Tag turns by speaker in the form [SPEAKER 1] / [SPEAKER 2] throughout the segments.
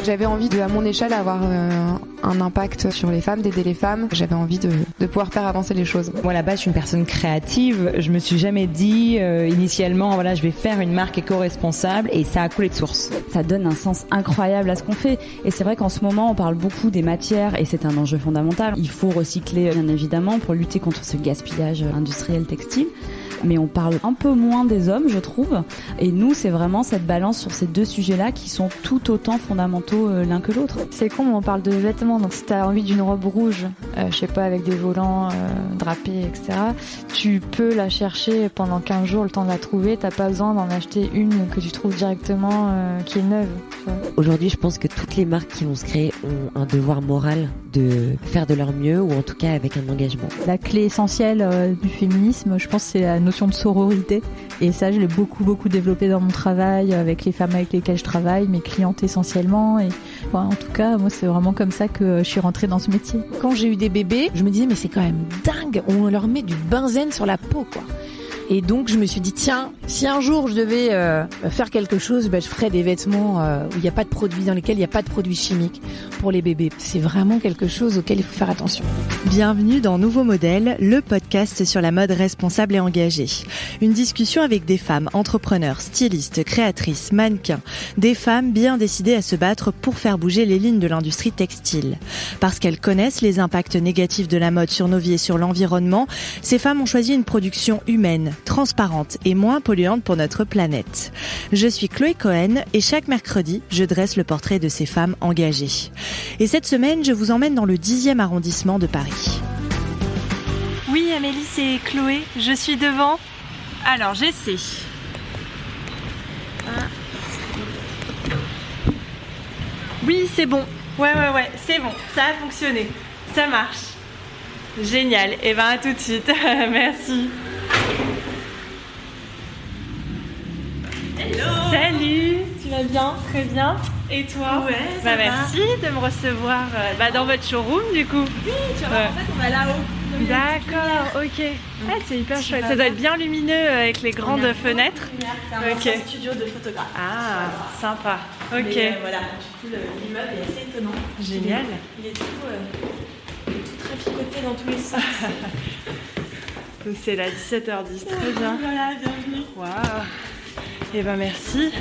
[SPEAKER 1] J'avais envie à mon échelle, avoir un impact sur les femmes, d'aider les femmes. J'avais envie de pouvoir faire avancer les choses.
[SPEAKER 2] Moi, là-bas, je suis une personne créative. Je me suis jamais dit, initialement, je vais faire une marque éco-responsable, et ça a coulé de source.
[SPEAKER 3] Ça donne un sens incroyable à ce qu'on fait. Et c'est vrai qu'en ce moment, on parle beaucoup des matières, et c'est un enjeu fondamental. Il faut recycler, bien évidemment, pour lutter contre ce gaspillage industriel textile. Mais on parle un peu moins des hommes, je trouve. Et nous, c'est vraiment cette balance sur ces deux sujets-là qui sont tout autant fondamentaux l'un que l'autre.
[SPEAKER 4] C'est con, on parle de vêtements, donc si t'as envie d'une robe rouge, je sais pas, avec des volants drapés, etc., tu peux la chercher pendant 15 jours, le temps de la trouver. T'as pas besoin d'en acheter une que tu trouves directement, qui est neuve.
[SPEAKER 5] Aujourd'hui, je pense que toutes les marques qui vont se créer ont un devoir moral de faire de leur mieux, ou en tout cas avec un engagement.
[SPEAKER 6] La clé essentielle du féminisme, je pense, c'est la notion de sororité. Et ça, je l'ai beaucoup développé dans mon travail, avec les femmes avec lesquelles je travaille, mes clientes essentiellement. Et en tout cas, moi, c'est vraiment comme ça que je suis rentrée dans ce métier.
[SPEAKER 7] Quand j'ai eu des bébés, je me disais, mais c'est quand même dingue, on leur met du benzène sur la peau, quoi. Et donc je me suis dit, tiens, si un jour je devais faire quelque chose, je ferais des vêtements où il n'y a pas de produits, dans lesquels il n'y a pas de produits chimiques pour les bébés. C'est vraiment quelque chose auquel il faut faire attention.
[SPEAKER 8] Bienvenue dans Nouveau Modèle, le podcast sur la mode responsable et engagée. Une discussion avec des femmes entrepreneurs, stylistes, créatrices, mannequins, des femmes bien décidées à se battre pour faire bouger les lignes de l'industrie textile. Parce qu'elles connaissent les impacts négatifs de la mode sur nos vies et sur l'environnement, ces femmes ont choisi une production humaine, transparente et moins polluante pour notre planète. Je suis Chloé Cohen et chaque mercredi, je dresse le portrait de ces femmes engagées. Et cette semaine, je vous emmène dans le 10e arrondissement de Paris.
[SPEAKER 9] Oui, Amélie, c'est Chloé. Je suis devant. Alors, j'essaie. Oui, c'est bon. Ouais, c'est bon. Ça a fonctionné. Ça marche. Génial. Et à tout de suite. Merci. Hello. Salut, tu vas bien? Très bien. Et toi?
[SPEAKER 10] Ouais, ça va.
[SPEAKER 9] Merci de me recevoir dans votre showroom du coup.
[SPEAKER 10] Oui, tu vois, en fait on va là-haut.
[SPEAKER 9] D'accord, ok. C'est hyper chouette. Ça doit être bien lumineux avec les grandes fenêtres.
[SPEAKER 10] C'est un studio de photographe.
[SPEAKER 9] Ah, sympa. Ok.
[SPEAKER 10] Mais, voilà, du coup l'immeuble est assez étonnant.
[SPEAKER 9] Génial.
[SPEAKER 10] Il est tout traficoté dans tous les sens.
[SPEAKER 9] Donc c'est là 17h10, très bien.
[SPEAKER 10] Voilà, bienvenue.
[SPEAKER 9] Waouh. Merci.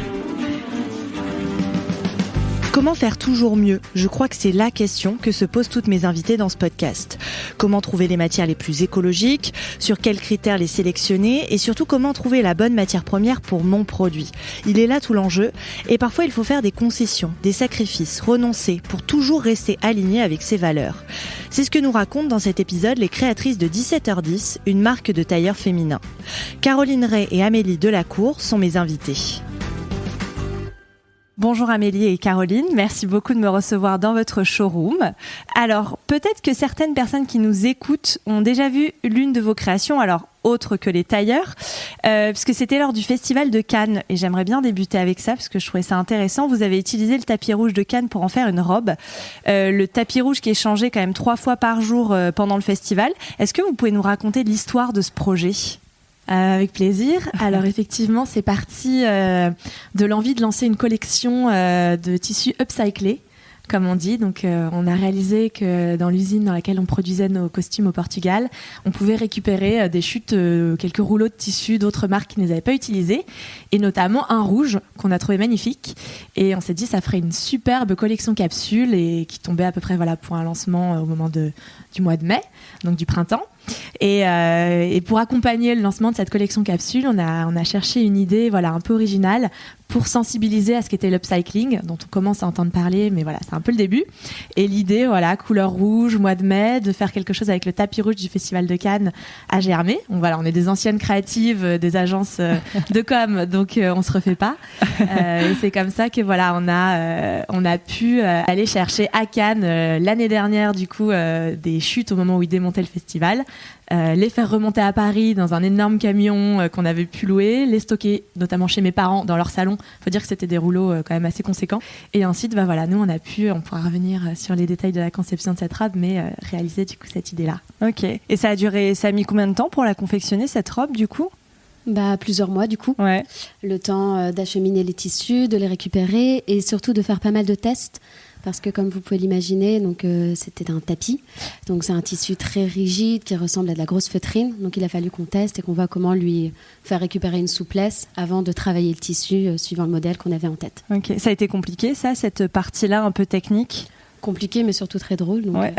[SPEAKER 8] Comment faire toujours mieux? Je crois que c'est la question que se posent toutes mes invitées dans ce podcast. Comment trouver les matières les plus écologiques? Sur quels critères les sélectionner? Et surtout, comment trouver la bonne matière première pour mon produit? Il est là tout l'enjeu. Et parfois, il faut faire des concessions, des sacrifices, renoncer pour toujours rester aligné avec ses valeurs. C'est ce que nous racontent dans cet épisode les créatrices de 17h10, une marque de tailleurs féminin. Caroline Ray et Amélie Delacour sont mes invitées. Bonjour Amélie et Caroline, merci beaucoup de me recevoir dans votre showroom. Alors, peut-être que certaines personnes qui nous écoutent ont déjà vu l'une de vos créations, alors autre que les tailleurs, puisque c'était lors du Festival de Cannes. Et j'aimerais bien débuter avec ça, parce que je trouvais ça intéressant. Vous avez utilisé le tapis rouge de Cannes pour en faire une robe. Le tapis rouge qui est changé quand même 3 fois par jour pendant le festival. Est-ce que vous pouvez nous raconter l'histoire de ce projet ?
[SPEAKER 11] Avec plaisir. Alors effectivement, c'est parti de l'envie de lancer une collection de tissus upcyclés, comme on dit. Donc on a réalisé que dans l'usine dans laquelle on produisait nos costumes au Portugal, on pouvait récupérer des chutes, quelques rouleaux de tissus d'autres marques qui ne les avaient pas utilisés, et notamment un rouge qu'on a trouvé magnifique. Et on s'est dit ça ferait une superbe collection capsule, et qui tombait à peu près pour un lancement au moment du mois de mai, donc du printemps. Et pour accompagner le lancement de cette collection capsule, on a cherché une idée un peu originale pour sensibiliser à ce qu'était l'upcycling, dont on commence à entendre parler, mais c'est un peu le début. Et l'idée, couleur rouge, mois de mai, de faire quelque chose avec le tapis rouge du Festival de Cannes a germé. On est des anciennes créatives, des agences de com, donc on se refait pas. Et c'est comme ça que on a pu aller chercher à Cannes l'année dernière du coup des chutes au moment où ils démontaient le festival. Les faire remonter à Paris dans un énorme camion qu'on avait pu louer, les stocker notamment chez mes parents dans leur salon. Faut dire que c'était des rouleaux quand même assez conséquents. Et ensuite, nous on pourra revenir sur les détails de la conception de cette robe, mais réaliser du coup cette idée-là.
[SPEAKER 8] Ok. Et ça a mis combien de temps pour la confectionner cette robe du coup ?
[SPEAKER 12] Plusieurs mois du coup.
[SPEAKER 8] Ouais.
[SPEAKER 12] Le temps d'acheminer les tissus, de les récupérer et surtout de faire pas mal de tests. Parce que comme vous pouvez l'imaginer, donc c'était un tapis. Donc c'est un tissu très rigide qui ressemble à de la grosse feutrine. Donc il a fallu qu'on teste et qu'on voit comment lui faire récupérer une souplesse avant de travailler le tissu suivant le modèle qu'on avait en tête.
[SPEAKER 8] Ok, ça a été compliqué ça, cette partie-là un peu technique?
[SPEAKER 12] Compliqué mais surtout très drôle. Donc,
[SPEAKER 8] ouais.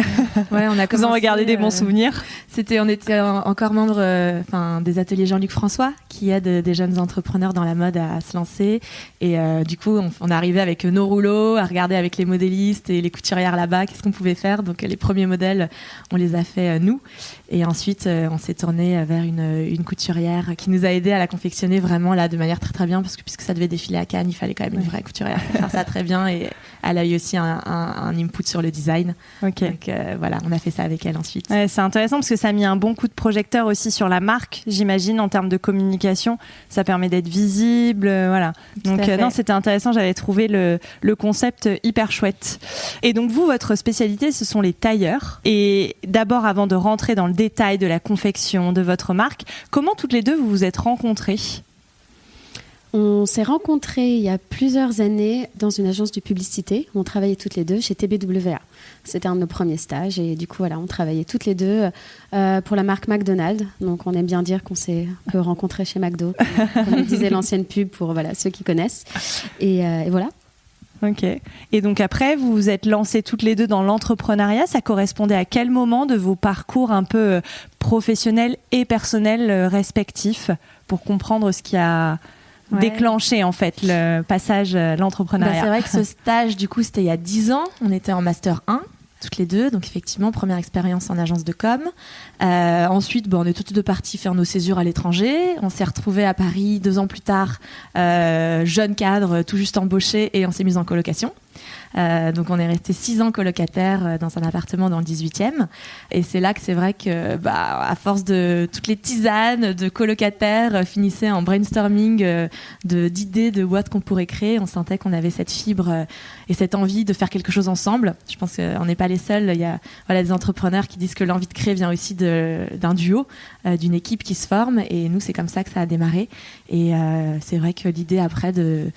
[SPEAKER 11] Ouais, on a
[SPEAKER 8] Vous en regardez des bons souvenirs?
[SPEAKER 11] On était encore membre des ateliers Jean-Luc François qui aident des jeunes entrepreneurs dans la mode à se lancer. Et du coup, on est arrivé avec nos rouleaux, à regarder avec les modélistes et les couturières là-bas qu'est-ce qu'on pouvait faire. Donc les premiers modèles, on les a fait nous. Et ensuite, on s'est tourné vers une couturière qui nous a aidé à la confectionner vraiment là de manière très très bien parce que puisque ça devait défiler à Cannes, il fallait quand même une vraie couturière pour faire ça très bien. Et elle a eu aussi un input sur le design.
[SPEAKER 8] Okay.
[SPEAKER 11] Donc voilà, on a fait ça avec elle ensuite.
[SPEAKER 8] Ouais, c'est intéressant parce que ça a mis un bon coup de projecteur aussi sur la marque, j'imagine, en termes de communication. Ça permet d'être visible, voilà. Donc non, c'était intéressant, j'avais trouvé le concept hyper chouette. Et donc vous, votre spécialité, ce sont les tailleurs. Et d'abord, avant de rentrer dans le détail de la confection de votre marque, comment toutes les deux vous vous êtes rencontrées ?
[SPEAKER 12] On s'est rencontrés il y a plusieurs années dans une agence de publicité. On travaillait toutes les deux chez TBWA. C'était un de nos premiers stages et du coup, voilà, on travaillait toutes les deux pour la marque McDonald's. Donc, on aime bien dire qu'on s'est un peu rencontrés chez McDo, comme disait l'ancienne pub pour ceux qui connaissent. Et voilà.
[SPEAKER 8] Ok. Et donc après, vous vous êtes lancées toutes les deux dans l'entrepreneuriat. Ça correspondait à quel moment de vos parcours un peu professionnels et personnels respectifs pour comprendre ce qui a déclenché en fait le passage à l'entrepreneuriat?
[SPEAKER 11] C'est vrai que ce stage, du coup, c'était il y a 10 ans. On était en Master 1, toutes les deux. Donc effectivement, première expérience en agence de com. Ensuite, on est toutes deux parties faire nos césures à l'étranger. On s'est retrouvés à Paris 2 ans plus tard, jeune cadre, tout juste embauché, et on s'est mis en colocation. Donc on est resté 6 ans colocataires dans un appartement dans le 18e et c'est là que c'est vrai que à force de toutes les tisanes de colocataires finissaient en brainstorming d'idées de boîtes qu'on pourrait créer. On sentait qu'on avait cette fibre et cette envie de faire quelque chose ensemble. Je pense qu'on n'est pas les seuls. Il y a des entrepreneurs qui disent que l'envie de créer vient aussi d'un duo, d'une équipe qui se forme, et nous c'est comme ça que ça a démarré. Et c'est vrai que l'idée après de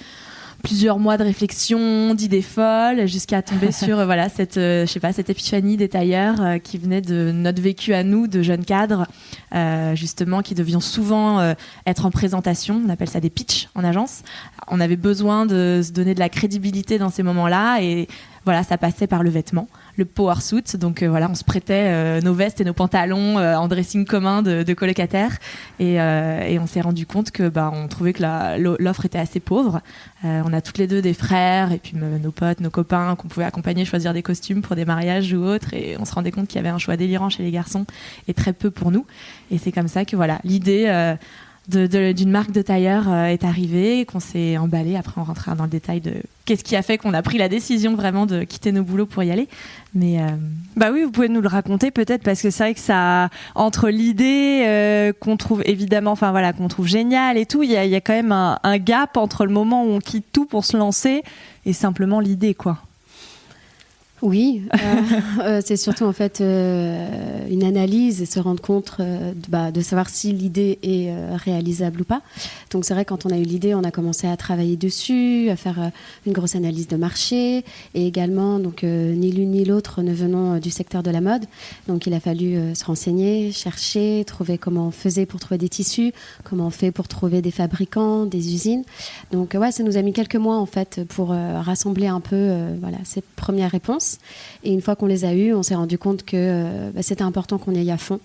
[SPEAKER 11] plusieurs mois de réflexion, d'idées folles, jusqu'à tomber sur cette épiphanie des tailleurs qui venait de notre vécu à nous, de jeunes cadres, justement, qui devions souvent être en présentation. On appelle ça des pitchs en agence. On avait besoin de se donner de la crédibilité dans ces moments-là, et voilà, ça passait par le vêtement, le power suit. Donc on se prêtait nos vestes et nos pantalons en dressing commun de colocataires, et on s'est rendu compte que on trouvait que l'offre était assez pauvre. On a toutes les deux des frères et puis nos potes, nos copains qu'on pouvait accompagner, choisir des costumes pour des mariages ou autres, et on se rendait compte qu'il y avait un choix délirant chez les garçons et très peu pour nous. Et c'est comme ça que l'idée d'une marque de tailleur est arrivée, qu'on s'est emballé. Après, on rentrera dans le détail de qu'est-ce qui a fait qu'on a pris la décision vraiment de quitter nos boulots pour y aller. Mais
[SPEAKER 8] oui, vous pouvez nous le raconter peut-être, parce que c'est vrai que ça, entre l'idée qu'on trouve évidemment, qu'on trouve géniale et tout, il y a quand même un gap entre le moment où on quitte tout pour se lancer et simplement l'idée, quoi.
[SPEAKER 12] Oui, c'est surtout en fait une analyse et se rendre compte de savoir si l'idée est réalisable ou pas. Donc c'est vrai, quand on a eu l'idée, on a commencé à travailler dessus, à faire une grosse analyse de marché, et également ni l'une ni l'autre ne venons du secteur de la mode. Donc il a fallu se renseigner, chercher, trouver comment on faisait pour trouver des tissus, comment on fait pour trouver des fabricants, des usines. Donc ça nous a mis quelques mois en fait pour rassembler un peu ces premières réponses. Et une fois qu'on les a eues, on s'est rendu compte que c'était important qu'on y aille à fond.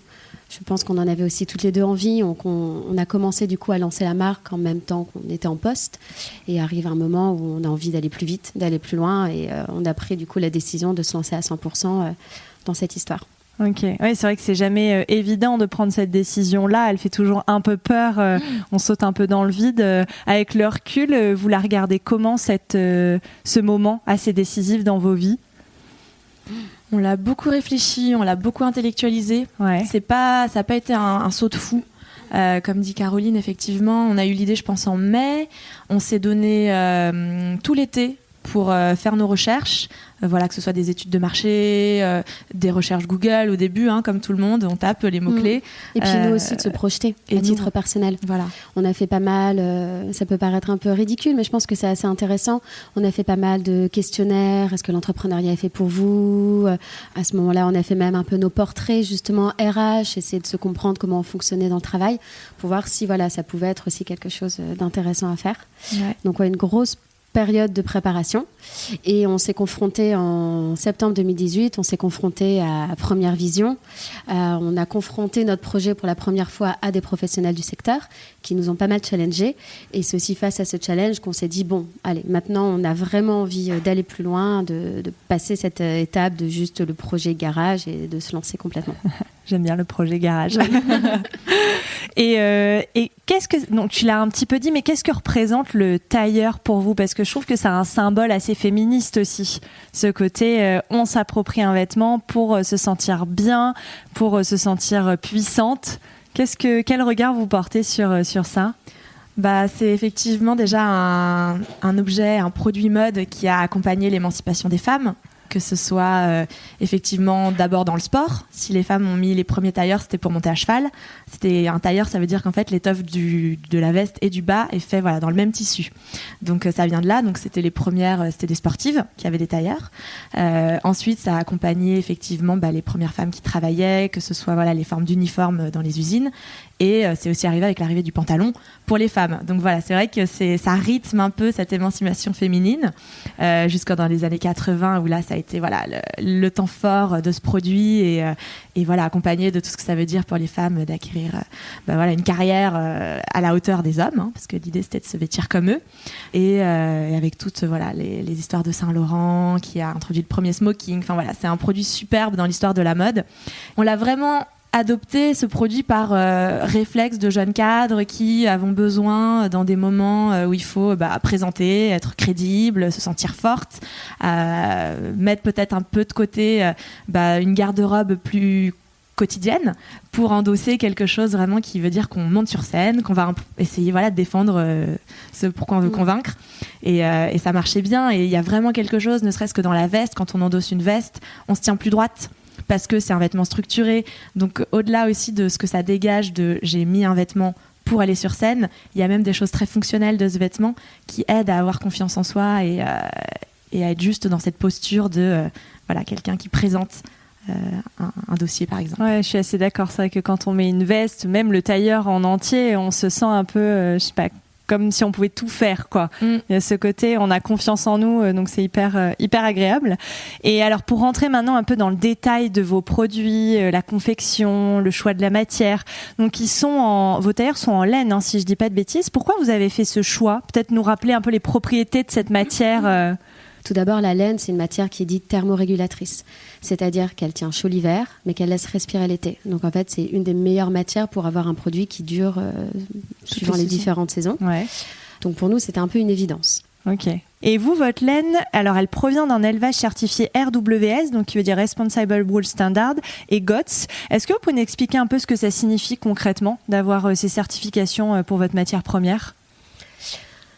[SPEAKER 12] Je pense qu'on en avait aussi toutes les deux envie. On a commencé du coup à lancer la marque en même temps qu'on était en poste. Et arrive un moment où on a envie d'aller plus vite, d'aller plus loin. Et on a pris du coup la décision de se lancer à 100% dans cette histoire.
[SPEAKER 8] Ok, oui, c'est vrai que c'est jamais évident de prendre cette décision-là. Elle fait toujours un peu peur. On saute un peu dans le vide. Avec le recul, vous la regardez comment ce moment assez décisif dans vos vies ?
[SPEAKER 11] On l'a beaucoup réfléchi, on l'a beaucoup intellectualisé.
[SPEAKER 8] Ouais.
[SPEAKER 11] Ça n'a pas été un saut de fou. Comme dit Caroline, effectivement, on a eu l'idée, je pense, en mai. On s'est donné tout l'été pour faire nos recherches, voilà, que ce soit des études de marché, des recherches Google au début, comme tout le monde, on tape les mots-clés.
[SPEAKER 12] Et puis nous aussi de se projeter à titre personnel.
[SPEAKER 11] Voilà.
[SPEAKER 12] On a fait pas mal, ça peut paraître un peu ridicule, mais je pense que c'est assez intéressant. On a fait pas mal de questionnaires, est-ce que l'entrepreneuriat est fait pour vous ? À ce moment-là, on a fait même un peu nos portraits, justement, RH, essayer de se comprendre comment on fonctionnait dans le travail, pour voir si voilà, ça pouvait être aussi quelque chose d'intéressant à faire. Ouais. Donc une grosse période de préparation et on s'est confronté en septembre 2018, on s'est confronté à Première Vision, on a confronté notre projet pour la première fois à des professionnels du secteur qui nous ont pas mal challengés et c'est aussi face à ce challenge qu'on s'est dit bon, allez, maintenant on a vraiment envie d'aller plus loin, de passer cette étape de juste le projet garage et de se lancer complètement.
[SPEAKER 8] J'aime bien le projet garage. Et qu'est-ce que, donc tu l'as un petit peu dit, mais qu'est-ce que représente le tailleur pour vous ? Parce que je trouve que c'est un symbole assez féministe aussi. Ce côté, on s'approprie un vêtement pour se sentir bien, pour se sentir puissante. Quel regard vous portez sur ça ?
[SPEAKER 11] C'est effectivement déjà un objet, un produit mode qui a accompagné l'émancipation des femmes. Que ce soit effectivement d'abord dans le sport. Si les femmes ont mis les premiers tailleurs, c'était pour monter à cheval. C'était un tailleur, ça veut dire qu'en fait l'étoffe de la veste et du bas est fait dans le même tissu. Donc ça vient de là. Donc c'était les premières, c'était des sportives qui avaient des tailleurs. Ensuite, ça a accompagné effectivement les premières femmes qui travaillaient, que ce soit les formes d'uniformes dans les usines. Et c'est aussi arrivé avec l'arrivée du pantalon pour les femmes. Donc voilà, c'est vrai que ça rythme un peu cette émancipation féminine jusqu'à dans les années 80 où là ça a été le temps fort de ce produit et accompagné de tout ce que ça veut dire pour les femmes d'acquérir une carrière à la hauteur des hommes, parce que l'idée c'était de se vêtir comme eux et avec toutes les histoires de Saint-Laurent qui a introduit le premier smoking. Enfin voilà, c'est un produit superbe dans l'histoire de la mode. On l'a vraiment adopter ce produit par réflexe de jeunes cadres qui avons besoin dans des moments où il faut présenter, être crédible, se sentir forte, mettre peut-être un peu de côté une garde-robe plus quotidienne pour endosser quelque chose vraiment qui veut dire qu'on monte sur scène, qu'on va essayer de défendre ce pourquoi on veut convaincre et ça marchait bien et il y a vraiment quelque chose, ne serait-ce que dans la veste, quand on endosse une veste, on se tient plus droite parce que c'est un vêtement structuré. Donc au-delà aussi de ce que ça dégage de j'ai mis un vêtement pour aller sur scène, il y a même des choses très fonctionnelles de ce vêtement qui aident à avoir confiance en soi et à être juste dans cette posture de quelqu'un qui présente un dossier par exemple.
[SPEAKER 8] Ouais, je suis assez d'accord, c'est vrai que quand on met une veste, même le tailleur en entier, on se sent un peu comme si on pouvait tout faire, quoi. Il y a ce côté, on a confiance en nous, donc c'est hyper agréable. Et alors, pour rentrer maintenant un peu dans le détail de vos produits, la confection, le choix de la matière, donc vos tailleurs sont en laine, si je dis pas de bêtises. Pourquoi vous avez fait ce choix ? Peut-être nous rappeler un peu les propriétés de cette matière.
[SPEAKER 12] Tout d'abord, la laine, c'est une matière qui est dite thermorégulatrice, c'est-à-dire qu'elle tient chaud l'hiver, mais qu'elle laisse respirer l'été. Donc en fait, c'est une des meilleures matières pour avoir un produit qui dure suivant les différentes saisons. Ouais. Donc pour nous, c'était un peu une évidence.
[SPEAKER 8] Ok. Et vous, votre laine, alors elle provient d'un élevage certifié RWS, donc qui veut dire Responsible Wool Standard, et GOTS. Est-ce que vous pouvez nous expliquer un peu ce que ça signifie concrètement d'avoir ces certifications pour votre matière première ?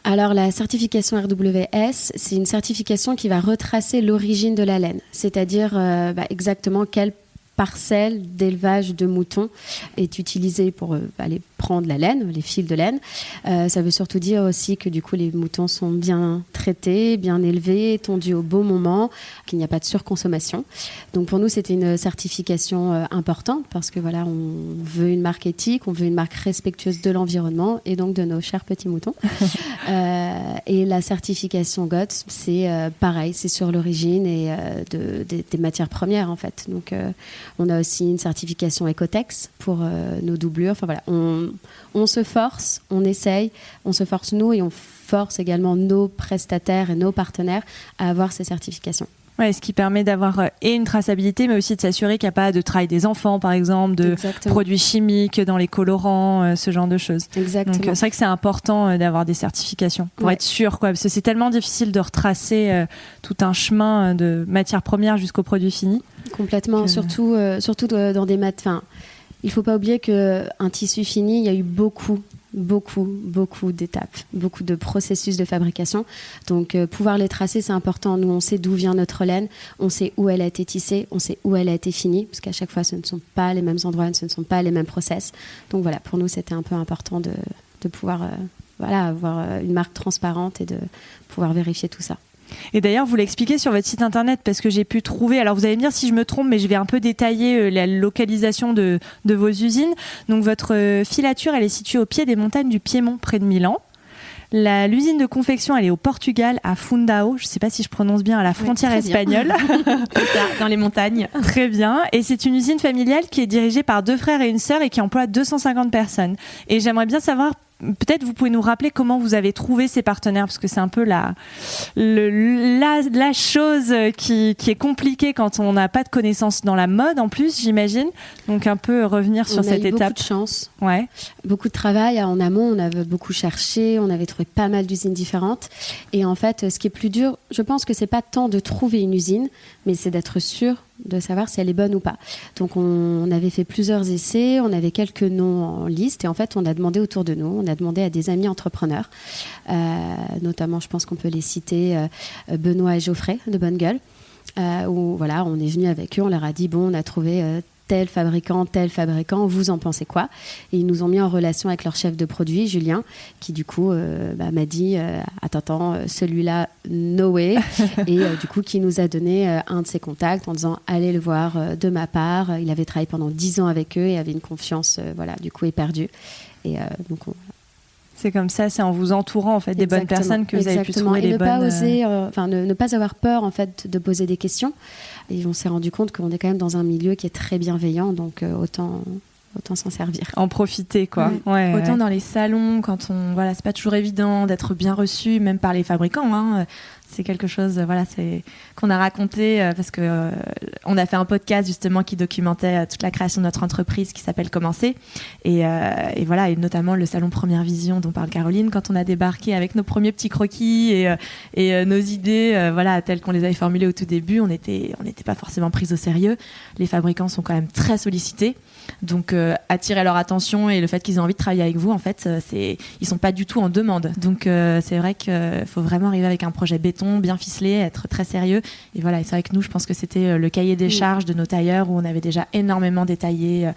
[SPEAKER 12] Alors la certification RWS, c'est une certification qui va retracer l'origine de la laine, c'est-à-dire exactement quelle parcelle d'élevage de moutons est utilisée pour aller prendre la laine, les fils de laine. Ça veut surtout dire aussi que du coup les moutons sont bien traités, bien élevés, tondus au bon moment, qu'il n'y a pas de surconsommation. Donc pour nous c'était une certification importante parce que on veut une marque éthique, on veut une marque respectueuse de l'environnement et donc de nos chers petits moutons. Et la certification GOTS, c'est pareil, c'est sur l'origine et des matières premières en fait. Donc on a aussi une certification Ecotex pour nos doublures. Enfin voilà, on se force, on essaye, on se force nous et on force également nos prestataires et nos partenaires à avoir ces certifications.
[SPEAKER 8] Ouais, ce qui permet d'avoir une traçabilité, mais aussi de s'assurer qu'il n'y a pas de travail des enfants, par exemple, de produits chimiques dans les colorants, ce genre de choses.
[SPEAKER 12] Exactement.
[SPEAKER 8] Donc c'est vrai que c'est important d'avoir des certifications pour être sûr, parce que c'est tellement difficile de retracer tout un chemin de matière première jusqu'au produit fini.
[SPEAKER 12] Complètement, surtout dans des il ne faut pas oublier qu'un tissu fini, il y a eu beaucoup beaucoup d'étapes, beaucoup de processus de fabrication. Donc pouvoir les tracer, c'est important. Nous, on sait d'où vient notre laine, on sait où elle a été tissée, on sait où elle a été finie, parce qu'à chaque fois, ce ne sont pas les mêmes endroits, ce ne sont pas les mêmes process. Donc voilà, pour nous, c'était un peu important de pouvoir avoir une marque transparente et de pouvoir vérifier tout ça.
[SPEAKER 8] Et d'ailleurs, vous l'expliquez sur votre site internet parce que j'ai pu trouver, alors vous allez me dire si je me trompe, mais je vais un peu détailler la localisation de vos usines. Donc votre filature, elle est située au pied des montagnes du Piémont, près de Milan. L'usine de confection, elle est au Portugal, à Fundao, je ne sais pas si je prononce bien, à la frontière espagnole.
[SPEAKER 11] Dans les montagnes.
[SPEAKER 8] Très bien. Et c'est une usine familiale qui est dirigée par 2 frères et une sœur et qui emploie 250 personnes. Et j'aimerais bien savoir, peut-être vous pouvez nous rappeler comment vous avez trouvé ces partenaires, parce que c'est un peu la chose qui est compliquée quand on n'a pas de connaissances dans la mode en plus, j'imagine. Donc un peu revenir sur cette étape.
[SPEAKER 12] On a eu beaucoup de chance,
[SPEAKER 8] ouais.
[SPEAKER 12] Beaucoup de travail en amont, on avait beaucoup cherché, on avait trouvé pas mal d'usines différentes. Et en fait, ce qui est plus dur, je pense que c'est pas tant de trouver une usine, mais c'est d'être sûr de savoir si elle est bonne ou pas. Donc on avait fait plusieurs essais, on avait quelques noms en liste et en fait on a demandé autour de nous, on a demandé à des amis entrepreneurs, notamment je pense qu'on peut les citer, Benoît et Geoffrey de Bonne Gueule, où voilà, on est venu avec eux, on leur a dit bon, on a trouvé tel fabricant, vous en pensez quoi? Et ils nous ont mis en relation avec leur chef de produit, Julien, qui du coup m'a dit attends, celui-là, no way. Et du coup, qui nous a donné un de ses contacts en disant allez le voir de ma part. Il avait travaillé pendant 10 ans avec eux et avait une confiance du coup éperdue. Et donc
[SPEAKER 8] c'est comme ça, c'est en vous entourant en fait des bonnes personnes que vous avez pu trouver les bonnes.
[SPEAKER 12] Et ne pas avoir peur en fait de poser des questions. Et on s'est rendu compte qu'on est quand même dans un milieu qui est très bienveillant, donc autant s'en servir.
[SPEAKER 8] En profiter, quoi. Ouais,
[SPEAKER 11] autant dans les salons, quand c'est pas toujours évident d'être bien reçu, même par les fabricants. Hein. C'est quelque chose, qu'on a raconté parce que on a fait un podcast justement qui documentait toute la création de notre entreprise qui s'appelle Commencer. Et notamment le salon Première Vision dont parle Caroline, quand on a débarqué avec nos premiers petits croquis et nos idées, telles qu'on les avait formulées au tout début, on n'était pas forcément pris au sérieux. Les fabricants sont quand même très sollicités. Donc attirer leur attention et le fait qu'ils aient envie de travailler avec vous, en fait, ils sont pas du tout en demande. Donc c'est vrai qu'il faut vraiment arriver avec un projet béton, bien ficelé, être très sérieux. Et voilà, et c'est vrai que nous, je pense que c'était le cahier des charges de nos tailleurs où on avait déjà énormément détaillé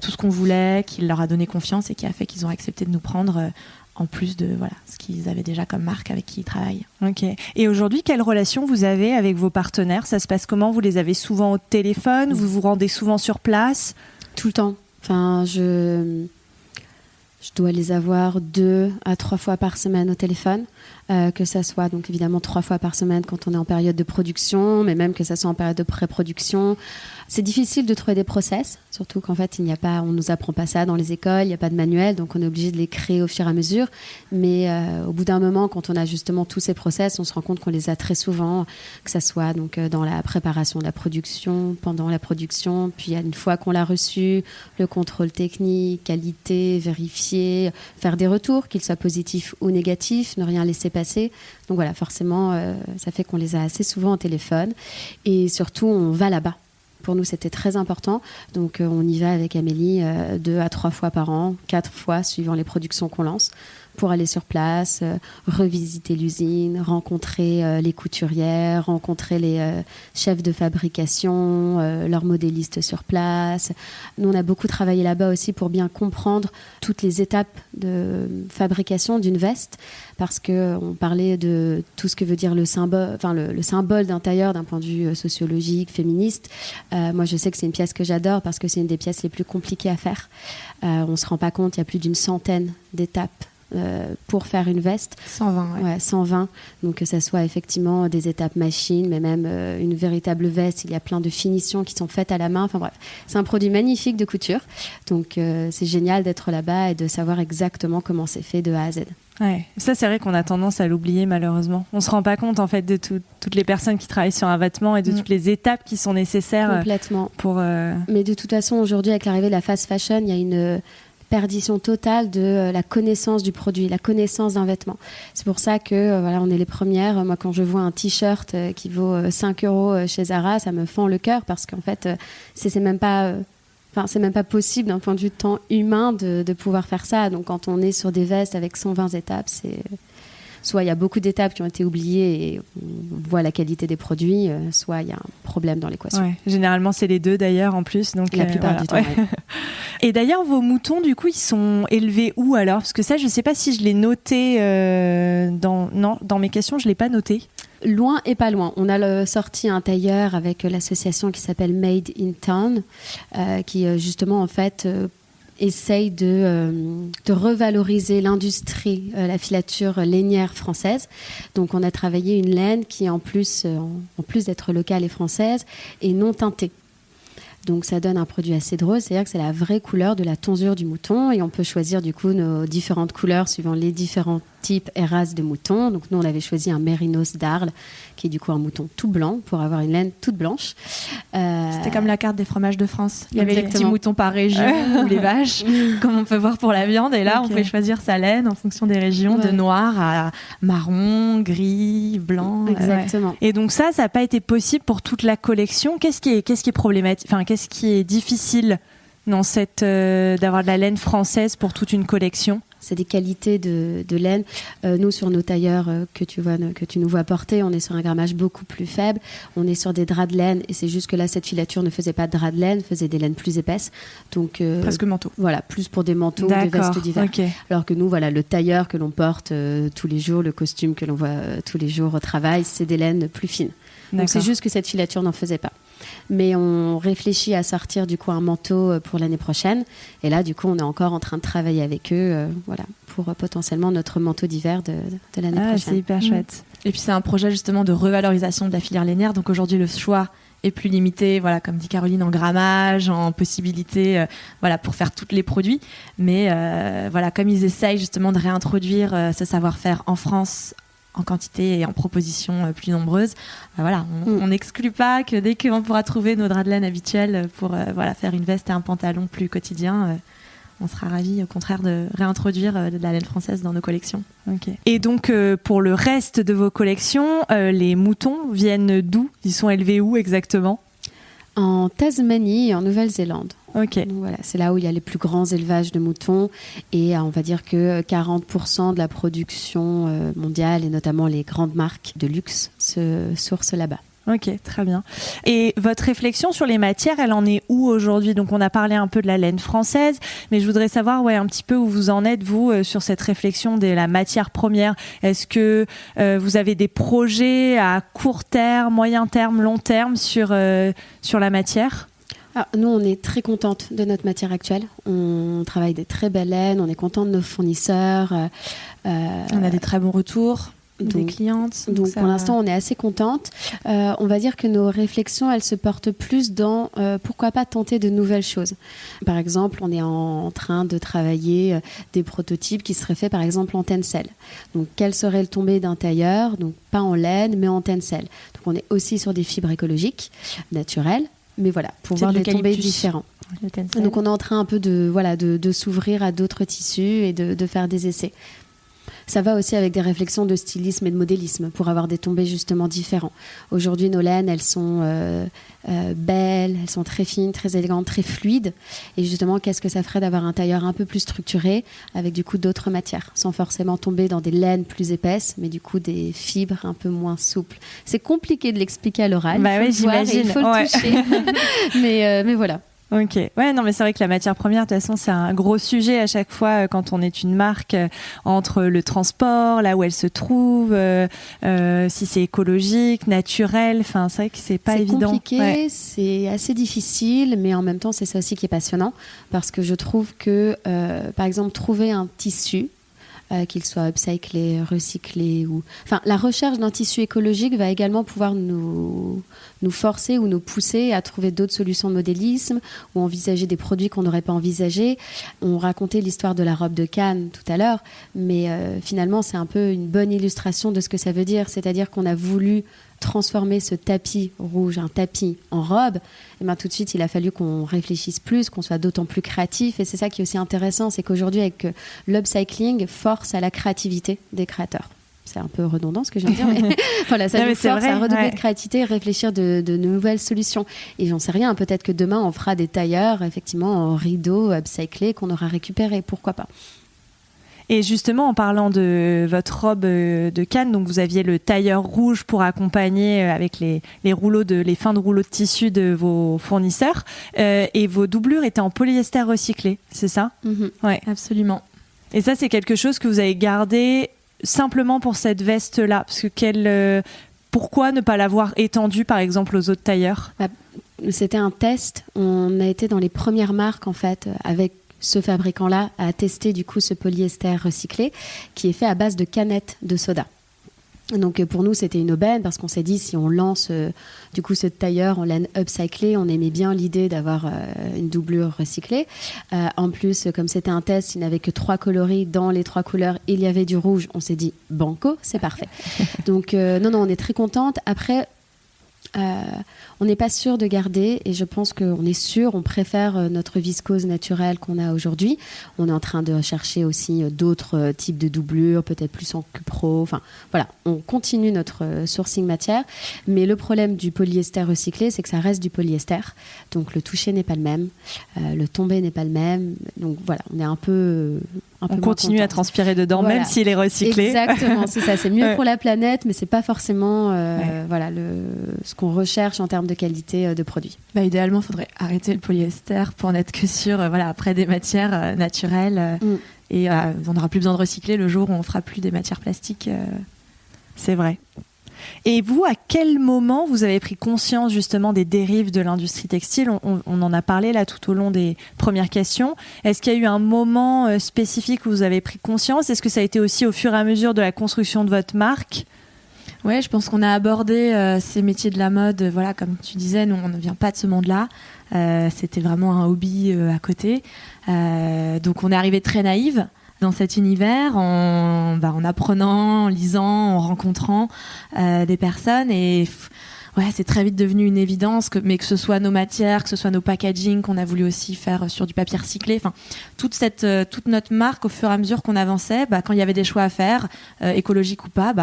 [SPEAKER 11] tout ce qu'on voulait, qui leur a donné confiance et qui a fait qu'ils ont accepté de nous prendre en plus de ce qu'ils avaient déjà comme marque avec qui ils travaillent.
[SPEAKER 8] Ok. Et aujourd'hui, quelle relation vous avez avec vos partenaires? Ça se passe comment? Vous les avez souvent au téléphone? Vous vous rendez souvent sur place?
[SPEAKER 12] Tout le temps. Enfin, je dois les avoir 2 à 3 fois par semaine au téléphone, que ça soit donc évidemment 3 fois par semaine quand on est en période de production, mais même que ça soit en période de pré-production. C'est difficile de trouver des process, surtout qu'en fait on nous apprend pas ça dans les écoles, il n'y a pas de manuel, donc on est obligé de les créer au fur et à mesure. Mais au bout d'un moment, quand on a justement tous ces process, on se rend compte qu'on les a très souvent, que ça soit donc dans la préparation de la production, pendant la production, puis une fois qu'on l'a reçu, le contrôle technique, qualité, vérifier, faire des retours, qu'ils soient positifs ou négatifs, ne rien laisser passer. Donc voilà, forcément, ça fait qu'on les a assez souvent au téléphone. Et surtout, on va là-bas. Pour nous, c'était très important. Donc, on y va avec Amélie 2 à 3 fois par an, 4 fois, suivant les productions qu'on lance, pour aller sur place, revisiter l'usine, rencontrer les couturières, rencontrer les chefs de fabrication, leurs modélistes sur place. Nous, on a beaucoup travaillé là-bas aussi pour bien comprendre toutes les étapes de fabrication d'une veste, parce qu'on parlait de tout ce que veut dire le symbole d'un tailleur d'un point de vue sociologique, féministe. Moi, je sais que c'est une pièce que j'adore parce que c'est une des pièces les plus compliquées à faire. On ne se rend pas compte, il y a plus d'une centaine d'étapes pour faire une veste.
[SPEAKER 11] 120,
[SPEAKER 12] ouais. 120. Donc que ça soit effectivement des étapes machine, mais même une véritable veste. Il y a plein de finitions qui sont faites à la main. Enfin bref, c'est un produit magnifique de couture. Donc c'est génial d'être là-bas et de savoir exactement comment c'est fait de A à Z.
[SPEAKER 8] Ouais, ça c'est vrai qu'on a tendance à l'oublier malheureusement. On se rend pas compte en fait de toutes les personnes qui travaillent sur un vêtement et de toutes les étapes qui sont nécessaires.
[SPEAKER 12] Complètement.
[SPEAKER 8] Pour.
[SPEAKER 12] Mais de toute façon, aujourd'hui, avec l'arrivée de la fast fashion, il y a une perdition totale de la connaissance du produit, la connaissance d'un vêtement. C'est pour ça que on est les premières. Moi, quand je vois un t-shirt qui vaut 5 € chez Zara, ça me fend le cœur parce qu'en fait, c'est même pas Enfin, c'est même pas possible d'un point de vue temps humain de pouvoir faire ça. Donc, quand on est sur des vestes avec 120 étapes, soit il y a beaucoup d'étapes qui ont été oubliées et on voit la qualité des produits, soit il y a un problème dans l'équation.
[SPEAKER 8] Ouais, généralement, c'est les deux d'ailleurs en plus. Donc,
[SPEAKER 12] la plupart du temps,
[SPEAKER 8] ouais.
[SPEAKER 12] ouais.
[SPEAKER 8] Et d'ailleurs, vos moutons, du coup, ils sont élevés où alors ? Parce que ça, je ne sais pas si je l'ai noté dans mes questions, je ne l'ai pas noté.
[SPEAKER 12] Loin et pas loin. On a sorti un tailleur avec l'association qui s'appelle Made in Town, qui justement en fait essaye de revaloriser l'industrie, la filature lainière française. Donc on a travaillé une laine qui en plus d'être locale et française est non teintée. Donc ça donne un produit assez drôle, c'est-à-dire que c'est la vraie couleur de la tonsure du mouton et on peut choisir du coup nos différentes couleurs suivant les différents types et races de moutons. Donc nous on avait choisi un mérinos d'Arles qui est du coup un mouton tout blanc pour avoir une laine toute blanche.
[SPEAKER 11] C'était comme la carte des fromages de France. Il y avait
[SPEAKER 12] Exactement.
[SPEAKER 11] les petits moutons par région ou les vaches, comme on peut voir pour la viande. Et là, on peut choisir sa laine en fonction des régions, de noir à marron, gris, blanc.
[SPEAKER 12] Exactement.
[SPEAKER 8] Et donc ça n'a pas été possible pour toute la collection. Qu'est-ce qui est problématique, enfin qu'est-ce qui est difficile dans d'avoir de la laine française pour toute une collection ?
[SPEAKER 12] C'est des qualités de laine. Nous, sur nos tailleurs que tu nous vois porter, on est sur un grammage beaucoup plus faible. On est sur des draps de laine et c'est juste que là, cette filature ne faisait pas de draps de laine, faisait des laines plus épaisses. Donc,
[SPEAKER 11] presque manteau.
[SPEAKER 12] Voilà, plus pour des manteaux, des vestes d'hiver. Okay. Alors que nous, voilà, le tailleur que l'on porte tous les jours, le costume que l'on voit tous les jours au travail, c'est des laines plus fines. Donc c'est juste que cette filature n'en faisait pas. Mais on réfléchit à sortir du coup un manteau pour l'année prochaine. Et là, du coup, on est encore en train de travailler avec eux, pour potentiellement notre manteau d'hiver de l'année prochaine.
[SPEAKER 8] C'est hyper chouette.
[SPEAKER 11] Et puis c'est un projet justement de revalorisation de la filière lainière. Donc aujourd'hui, le choix est plus limité, voilà, comme dit Caroline, en grammage, en possibilité, pour faire tous les produits. Mais comme ils essayent justement de réintroduire ce savoir-faire en France, en quantité et en propositions plus nombreuses. On n'exclut pas que dès qu'on pourra trouver nos draps de laine habituels pour faire une veste et un pantalon plus quotidien, on sera ravis au contraire de réintroduire de la laine française dans nos collections.
[SPEAKER 8] Okay. Et donc pour le reste de vos collections, les moutons viennent d'où ? Ils sont élevés où exactement ?
[SPEAKER 12] En Tasmanie et en Nouvelle-Zélande.
[SPEAKER 8] Okay.
[SPEAKER 12] Donc voilà, c'est là où il y a les plus grands élevages de moutons et on va dire que 40% de la production mondiale et notamment les grandes marques de luxe se sourcent là-bas.
[SPEAKER 8] Ok, très bien. Et votre réflexion sur les matières, elle en est où aujourd'hui ? Donc on a parlé un peu de la laine française, mais je voudrais savoir un petit peu où vous en êtes, vous, sur cette réflexion de la matière première. Est-ce que vous avez des projets à court terme, moyen terme, long terme sur la matière ?
[SPEAKER 12] Alors, nous, on est très contente de notre matière actuelle. On travaille des très belles laines, on est content de nos fournisseurs.
[SPEAKER 11] On a des très bons retours. Des clientes.
[SPEAKER 12] Donc pour l'instant, on est assez contente. On va dire que nos réflexions, elles se portent plus dans pourquoi pas tenter de nouvelles choses. Par exemple, on est en train de travailler des prototypes qui seraient faits par exemple en tencel. Donc quel serait le tombé d'un tailleur ? Donc pas en laine, mais en tencel. Donc on est aussi sur des fibres écologiques, naturelles, mais voilà, pour voir des tombés différents. Donc on est en train un peu de s'ouvrir à d'autres tissus et de faire des essais. Ça va aussi avec des réflexions de stylisme et de modélisme pour avoir des tombés justement différents. Aujourd'hui, nos laines, elles sont belles, elles sont très fines, très élégantes, très fluides. Et justement, qu'est-ce que ça ferait d'avoir un tailleur un peu plus structuré avec du coup d'autres matières, sans forcément tomber dans des laines plus épaisses, mais du coup des fibres un peu moins souples. C'est compliqué de l'expliquer à l'oral.
[SPEAKER 8] J'imagine.
[SPEAKER 12] Il faut le toucher. mais voilà.
[SPEAKER 8] Ok, ouais, non, mais c'est vrai que la matière première, de toute façon, c'est un gros sujet à chaque fois quand on est une marque, entre le transport, là où elle se trouve, si c'est écologique, naturel, enfin, c'est vrai que c'est pas évident.
[SPEAKER 12] C'est compliqué, c'est assez difficile, mais en même temps, c'est ça aussi qui est passionnant, parce que je trouve que, par exemple, trouver un tissu, qu'il soit upcyclé, recyclé Enfin, la recherche d'un tissu écologique va également pouvoir nous forcer ou nous pousser à trouver d'autres solutions de modélisme ou envisager des produits qu'on n'aurait pas envisagés. On racontait l'histoire de la robe de Cannes tout à l'heure, mais finalement, c'est un peu une bonne illustration de ce que ça veut dire. C'est-à-dire qu'on a voulu transformer ce tapis rouge, un tapis en robe, et bien tout de suite, il a fallu qu'on réfléchisse plus, qu'on soit d'autant plus créatif. Et c'est ça qui est aussi intéressant, c'est qu'aujourd'hui, avec l'upcycling, force à la créativité des créateurs. c'est un peu redondant ce que je viens de dire, mais voilà, ça nous force à redoubler de créativité et réfléchir de nouvelles solutions. Et j'en sais rien, peut-être que demain on fera des tailleurs effectivement en rideaux upcyclés qu'on aura récupérés, pourquoi pas.
[SPEAKER 8] Et justement, en parlant de votre robe de Cannes, donc vous aviez le tailleur rouge pour accompagner avec les fins de rouleaux de tissu de vos fournisseurs, et vos doublures étaient en polyester recyclé, c'est ça ?
[SPEAKER 11] Ouais, absolument.
[SPEAKER 8] Et ça, c'est quelque chose que vous avez gardé simplement pour cette veste-là, parce que pourquoi ne pas l'avoir étendue, par exemple, aux autres tailleurs ?
[SPEAKER 12] C'était un test. On a été dans les premières marques, en fait, avec ce fabricant-là, à tester du coup ce polyester recyclé qui est fait à base de canettes de soda. Donc pour nous, c'était une aubaine parce qu'on s'est dit si on lance du coup ce tailleur en laine upcyclée, on aimait bien l'idée d'avoir une doublure recyclée. En plus, comme c'était un test, il n'avait que 3 coloris. Dans les 3 couleurs, il y avait du rouge. On s'est dit banco, c'est parfait. Donc non, on est très contente. Après, on n'est pas sûr de garder et je pense qu'on est sûr, on préfère notre viscose naturelle qu'on a aujourd'hui. On est en train de rechercher aussi d'autres types de doublures, peut-être plus en cupro. Enfin voilà, on continue notre sourcing matière, mais le problème du polyester recyclé, c'est que ça reste du polyester, donc le toucher n'est pas le même, le tombé n'est pas le même, donc voilà, on est un peu
[SPEAKER 8] on continue à transpirer dedans, voilà. Même s'il est recyclé.
[SPEAKER 12] Exactement, c'est ça. C'est mieux pour la planète, mais c'est pas forcément voilà, ce qu'on recherche en termes de qualité de produit.
[SPEAKER 11] Idéalement, il faudrait arrêter le polyester pour n'être que sur après des matières naturelles. Et on n'aura plus besoin de recycler le jour où on fera plus des matières plastiques.
[SPEAKER 8] C'est vrai. Et vous, à quel moment vous avez pris conscience justement des dérives de l'industrie textile ? On en a parlé là tout au long des premières questions. Est-ce qu'il y a eu un moment spécifique où vous avez pris conscience ? Est-ce que ça a été aussi au fur et à mesure de la construction de votre marque ?
[SPEAKER 11] Ouais, je pense qu'on a abordé ces métiers de la mode, voilà, comme tu disais, nous on ne vient pas de ce monde-là. C'était vraiment un hobby à côté. Donc on est arrivé très naïve dans cet univers en apprenant, en lisant, en rencontrant des personnes et c'est très vite devenu une évidence mais que ce soit nos matières, que ce soit nos packaging qu'on a voulu aussi faire sur du papier recyclé, enfin toute notre marque au fur et à mesure qu'on avançait, quand il y avait des choix à faire, écologiques ou pas,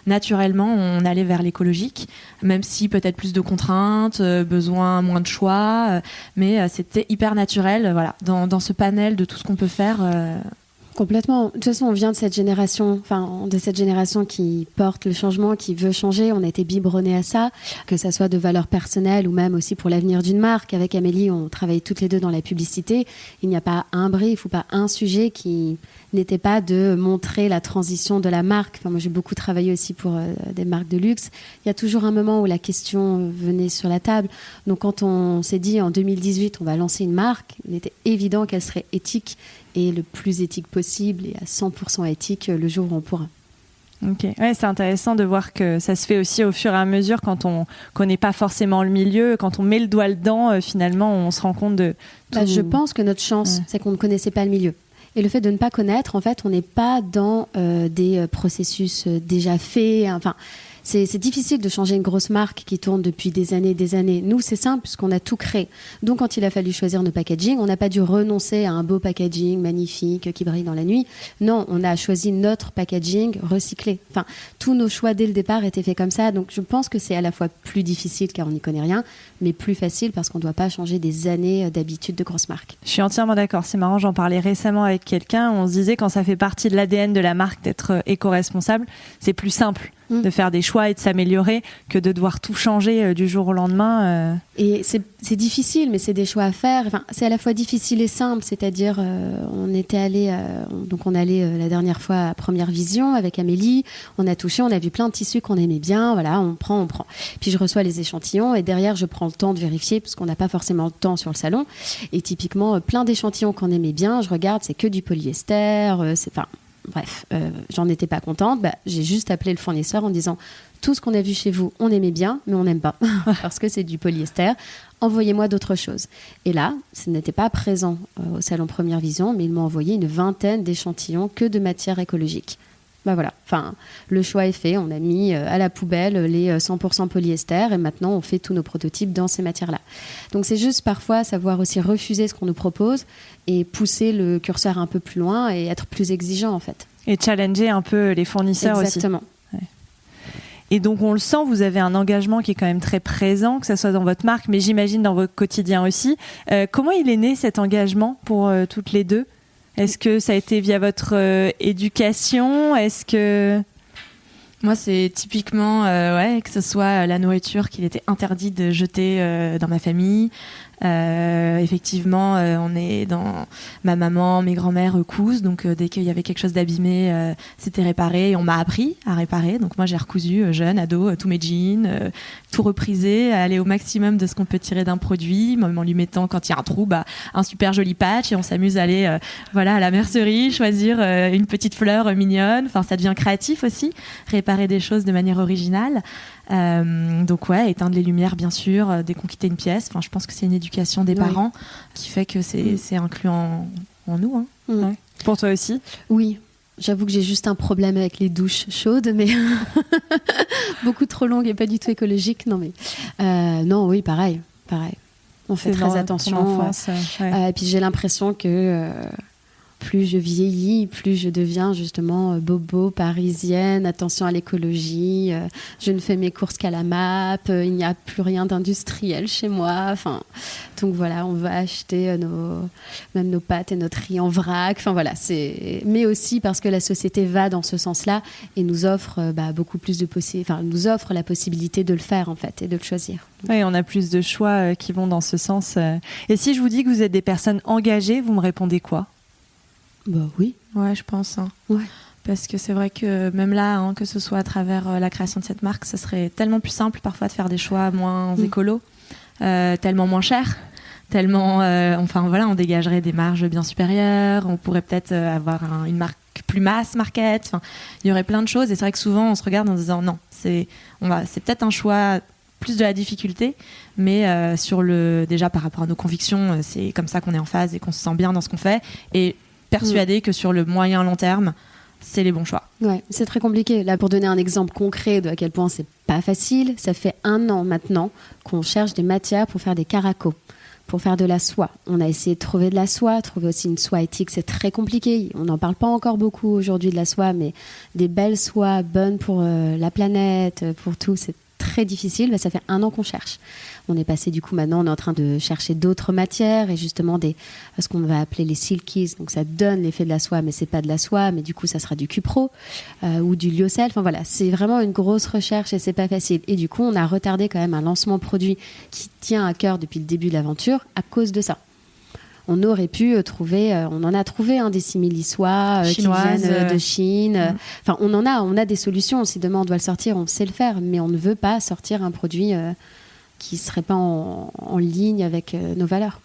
[SPEAKER 11] naturellement on allait vers l'écologique, même si peut-être plus de contraintes, moins de choix, mais c'était hyper naturel, voilà, dans ce panel de tout ce qu'on peut faire.
[SPEAKER 12] Complètement. De toute façon, on vient de cette génération qui porte le changement, qui veut changer. On a été biberonnés à ça, que ça soit de valeurs personnelles ou même aussi pour l'avenir d'une marque. Avec Amélie, on travaille toutes les deux dans la publicité. Il n'y a pas un brief ou pas un sujet qui n'était pas de montrer la transition de la marque. Enfin, moi, j'ai beaucoup travaillé aussi pour des marques de luxe. Il y a toujours un moment où la question venait sur la table. Donc, quand on s'est dit en 2018, on va lancer une marque, il était évident qu'elle serait éthique et le plus éthique possible et à 100% éthique le jour où on pourra.
[SPEAKER 8] Ok, ouais, c'est intéressant de voir que ça se fait aussi au fur et à mesure quand on connaît pas forcément le milieu, quand on met le doigt dedans, finalement on se rend compte de tout.
[SPEAKER 12] Je pense que notre chance, c'est qu'on ne connaissait pas le milieu. Et le fait de ne pas connaître, en fait, on n'est pas dans des processus déjà faits. Enfin, c'est difficile de changer une grosse marque qui tourne depuis des années et des années. Nous, c'est simple puisqu'on a tout créé. Donc, quand il a fallu choisir nos packaging, on n'a pas dû renoncer à un beau packaging magnifique qui brille dans la nuit. Non, on a choisi notre packaging recyclé. Enfin, tous nos choix dès le départ étaient faits comme ça. Donc, je pense que c'est à la fois plus difficile car on n'y connaît rien, mais plus facile parce qu'on ne doit pas changer des années d'habitude de grosses marques.
[SPEAKER 8] Je suis entièrement d'accord. C'est marrant, j'en parlais récemment avec quelqu'un. On se disait quand ça fait partie de l'ADN de la marque d'être éco-responsable, c'est plus simple de faire des choix et de s'améliorer que de devoir tout changer du jour au lendemain.
[SPEAKER 12] Et c'est difficile, mais c'est des choix à faire. Enfin, c'est à la fois difficile et simple, c'est-à-dire on était allé, on allait la dernière fois à Première Vision avec Amélie, on a touché, on a vu plein de tissus qu'on aimait bien, voilà, on prend. Puis je reçois les échantillons et derrière je prends le temps de vérifier parce qu'on n'a pas forcément le temps sur le salon. Et typiquement, plein d'échantillons qu'on aimait bien, je regarde, c'est que du polyester, bref, j'en étais pas contente. J'ai juste appelé le fournisseur en disant tout ce qu'on a vu chez vous, on aimait bien, mais on n'aime pas parce que c'est du polyester. Envoyez-moi d'autres choses. Et là, ce n'était pas présent au salon Première Vision, mais ils m'ont envoyé une 20aine d'échantillons que de matière écologique. Voilà. Enfin, le choix est fait. On a mis à la poubelle les 100% polyester et maintenant on fait tous nos prototypes dans ces matières-là. Donc c'est juste parfois savoir aussi refuser ce qu'on nous propose et pousser le curseur un peu plus loin et être plus exigeant en fait.
[SPEAKER 8] Et challenger un peu les fournisseurs.
[SPEAKER 12] Exactement.
[SPEAKER 8] Aussi. Et donc on le sent, vous avez un engagement qui est quand même très présent, que ce soit dans votre marque, mais j'imagine dans votre quotidien aussi. Comment il est né cet engagement pour toutes les deux ? Est-ce que ça a été via votre éducation ? Est-ce que...
[SPEAKER 11] Moi, c'est typiquement que ce soit la nourriture qu'il était interdit de jeter dans ma famille. Effectivement, on est dans ma maman, mes grands-mères cousent, donc dès qu'il y avait quelque chose d'abîmé, c'était réparé. Et on m'a appris à réparer, donc moi j'ai recousu jeune, ado, tous mes jeans, tout reprisé, aller au maximum de ce qu'on peut tirer d'un produit, même en lui mettant, quand il y a un trou, un super joli patch, et on s'amuse à aller à la mercerie, choisir une petite fleur mignonne. Enfin, ça devient créatif aussi, réparer des choses de manière originale. Donc éteindre les lumières bien sûr dès qu'on quittait une pièce. Enfin, je pense que c'est une éducation des parents qui fait que c'est inclus en nous. Hein.
[SPEAKER 8] Ouais. Pour toi aussi ?
[SPEAKER 12] Oui. J'avoue que j'ai juste un problème avec les douches chaudes, mais beaucoup trop longues et pas du tout écologiques. Non, mais non, oui, pareil. On fait très attention. Et puis j'ai l'impression que plus je vieillis, plus je deviens justement bobo, parisienne, attention à l'écologie, je ne fais mes courses qu'à la map, il n'y a plus rien d'industriel chez moi. Enfin, donc voilà, on va acheter même nos pâtes et notre riz en vrac. Enfin voilà, mais aussi parce que la société va dans ce sens-là et nous offre beaucoup plus de nous offre la possibilité de le faire en fait et de le choisir.
[SPEAKER 8] Oui, on a plus de choix qui vont dans ce sens. Et si je vous dis que vous êtes des personnes engagées, vous me répondez quoi ?
[SPEAKER 11] Oui. Ouais, je pense. Ouais. Parce que c'est vrai que même là, que ce soit à travers la création de cette marque, ce serait tellement plus simple parfois de faire des choix moins écolos, tellement moins chers, tellement... on dégagerait des marges bien supérieures, on pourrait peut-être avoir une marque plus mass market, enfin, il y aurait plein de choses. Et c'est vrai que souvent, on se regarde en disant non, c'est peut-être un choix plus de la difficulté, mais déjà par rapport à nos convictions, c'est comme ça qu'on est en phase et qu'on se sent bien dans ce qu'on fait. Et persuadée que sur le moyen long terme, c'est les bons choix.
[SPEAKER 12] Ouais, c'est très compliqué. Là, pour donner un exemple concret de à quel point c'est pas facile, ça fait 1 an maintenant qu'on cherche des matières pour faire des caracos, pour faire de la soie. On a essayé de trouver de la soie, trouver aussi une soie éthique, c'est très compliqué. On n'en parle pas encore beaucoup aujourd'hui de la soie, mais des belles soies bonnes pour la planète, pour tout, c'est très difficile. Ça fait 1 an qu'on cherche. On est passé du coup maintenant, on est en train de chercher d'autres matières et justement ce qu'on va appeler les silkies. Donc ça donne l'effet de la soie, mais c'est pas de la soie, mais du coup ça sera du cupro ou du lyocell. Enfin voilà, c'est vraiment une grosse recherche et c'est pas facile. Et du coup, on a retardé quand même un lancement produit qui tient à cœur depuis le début de l'aventure à cause de ça. On aurait pu trouver, on en a trouvé des simili-soies qui viennent de Chine. Enfin, on a des solutions. Si demain on doit le sortir, on sait le faire, mais on ne veut pas sortir un produit qui ne serait pas en ligne avec nos valeurs.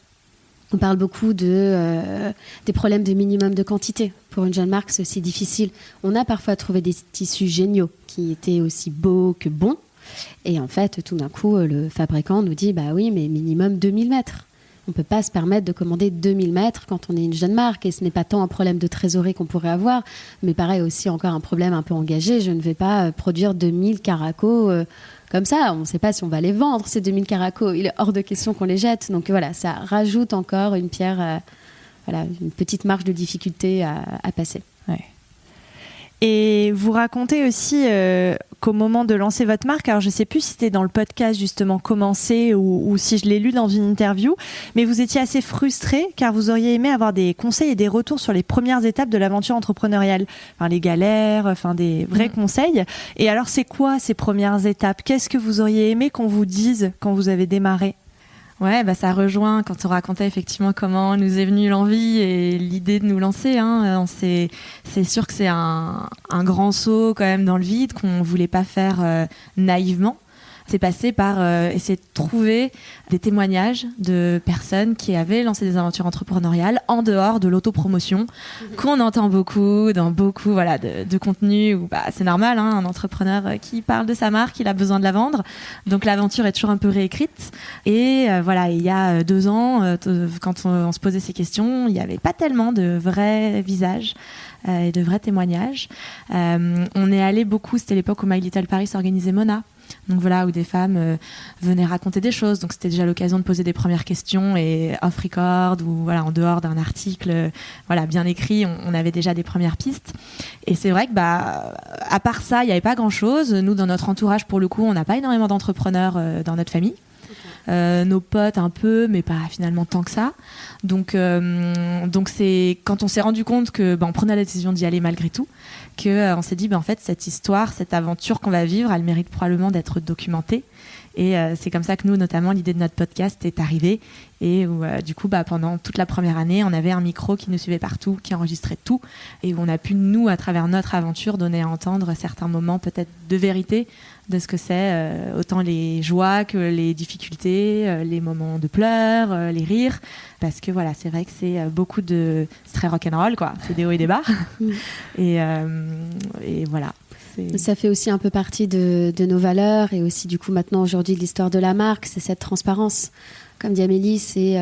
[SPEAKER 12] On parle beaucoup des problèmes de minimum de quantité. Pour une jeune marque, c'est aussi difficile. On a parfois trouvé des tissus géniaux qui étaient aussi beaux que bons. Et en fait, tout d'un coup, le fabricant nous dit oui, mais minimum 2000 mètres. On ne peut pas se permettre de commander 2000 mètres quand on est une jeune marque. Et ce n'est pas tant un problème de trésorerie qu'on pourrait avoir, mais pareil aussi encore un problème un peu engagé. Je ne vais pas produire 2000 caracos comme ça. On ne sait pas si on va les vendre, ces 2000 caracos. Il est hors de question qu'on les jette. Donc voilà, ça rajoute encore une pierre, une petite marge de difficulté à passer.
[SPEAKER 8] Ouais. Et vous racontez aussi qu'au moment de lancer votre marque, alors je ne sais plus si c'était dans le podcast justement Commencer ou si je l'ai lu dans une interview, mais vous étiez assez frustré car vous auriez aimé avoir des conseils et des retours sur les premières étapes de l'aventure entrepreneuriale, enfin les galères, enfin des vrais conseils. Et alors c'est quoi ces premières étapes ? Qu'est-ce que vous auriez aimé qu'on vous dise quand vous avez démarré ?
[SPEAKER 11] Ouais, ça rejoint quand on racontait effectivement comment nous est venue l'envie et l'idée de nous lancer. C'est sûr que c'est un grand saut quand même dans le vide qu'on voulait pas faire naïvement. C'est passé par essayer de trouver des témoignages de personnes qui avaient lancé des aventures entrepreneuriales en dehors de l'autopromotion, qu'on entend beaucoup dans beaucoup de contenus où c'est normal, un entrepreneur qui parle de sa marque, il a besoin de la vendre. Donc l'aventure est toujours un peu réécrite. Et il y a 2 ans, quand on se posait ces questions, il n'y avait pas tellement de vrais visages et de vrais témoignages. On est allé beaucoup, c'était l'époque où My Little Paris organisait Mona. Donc voilà, où des femmes venaient raconter des choses. Donc c'était déjà l'occasion de poser des premières questions et off record ou voilà, en dehors d'un article voilà, bien écrit, on avait déjà des premières pistes. Et c'est vrai que à part ça, il n'y avait pas grand-chose. Nous, dans notre entourage, pour le coup, on n'a pas énormément d'entrepreneurs dans notre famille. Nos potes un peu, mais pas finalement tant que ça. Donc c'est quand on s'est rendu compte que on prenait la décision d'y aller malgré tout, que on s'est dit en fait cette histoire, cette aventure qu'on va vivre, elle mérite probablement d'être documentée. Et c'est comme ça que nous, notamment, l'idée de notre podcast est arrivée. Et où, du coup, pendant toute la première année, on avait un micro qui nous suivait partout, qui enregistrait tout. Et où on a pu, nous, à travers notre aventure, donner à entendre certains moments peut-être de vérité de ce que c'est, autant les joies que les difficultés, les moments de pleurs, les rires. Parce que voilà, c'est vrai que c'est beaucoup de... C'est très rock'n'roll, quoi. C'est des hauts et des bas. Et voilà.
[SPEAKER 12] Ça fait aussi un peu partie de nos valeurs et aussi du coup maintenant aujourd'hui l'histoire de la marque, c'est cette transparence. Comme dit Amélie, c'est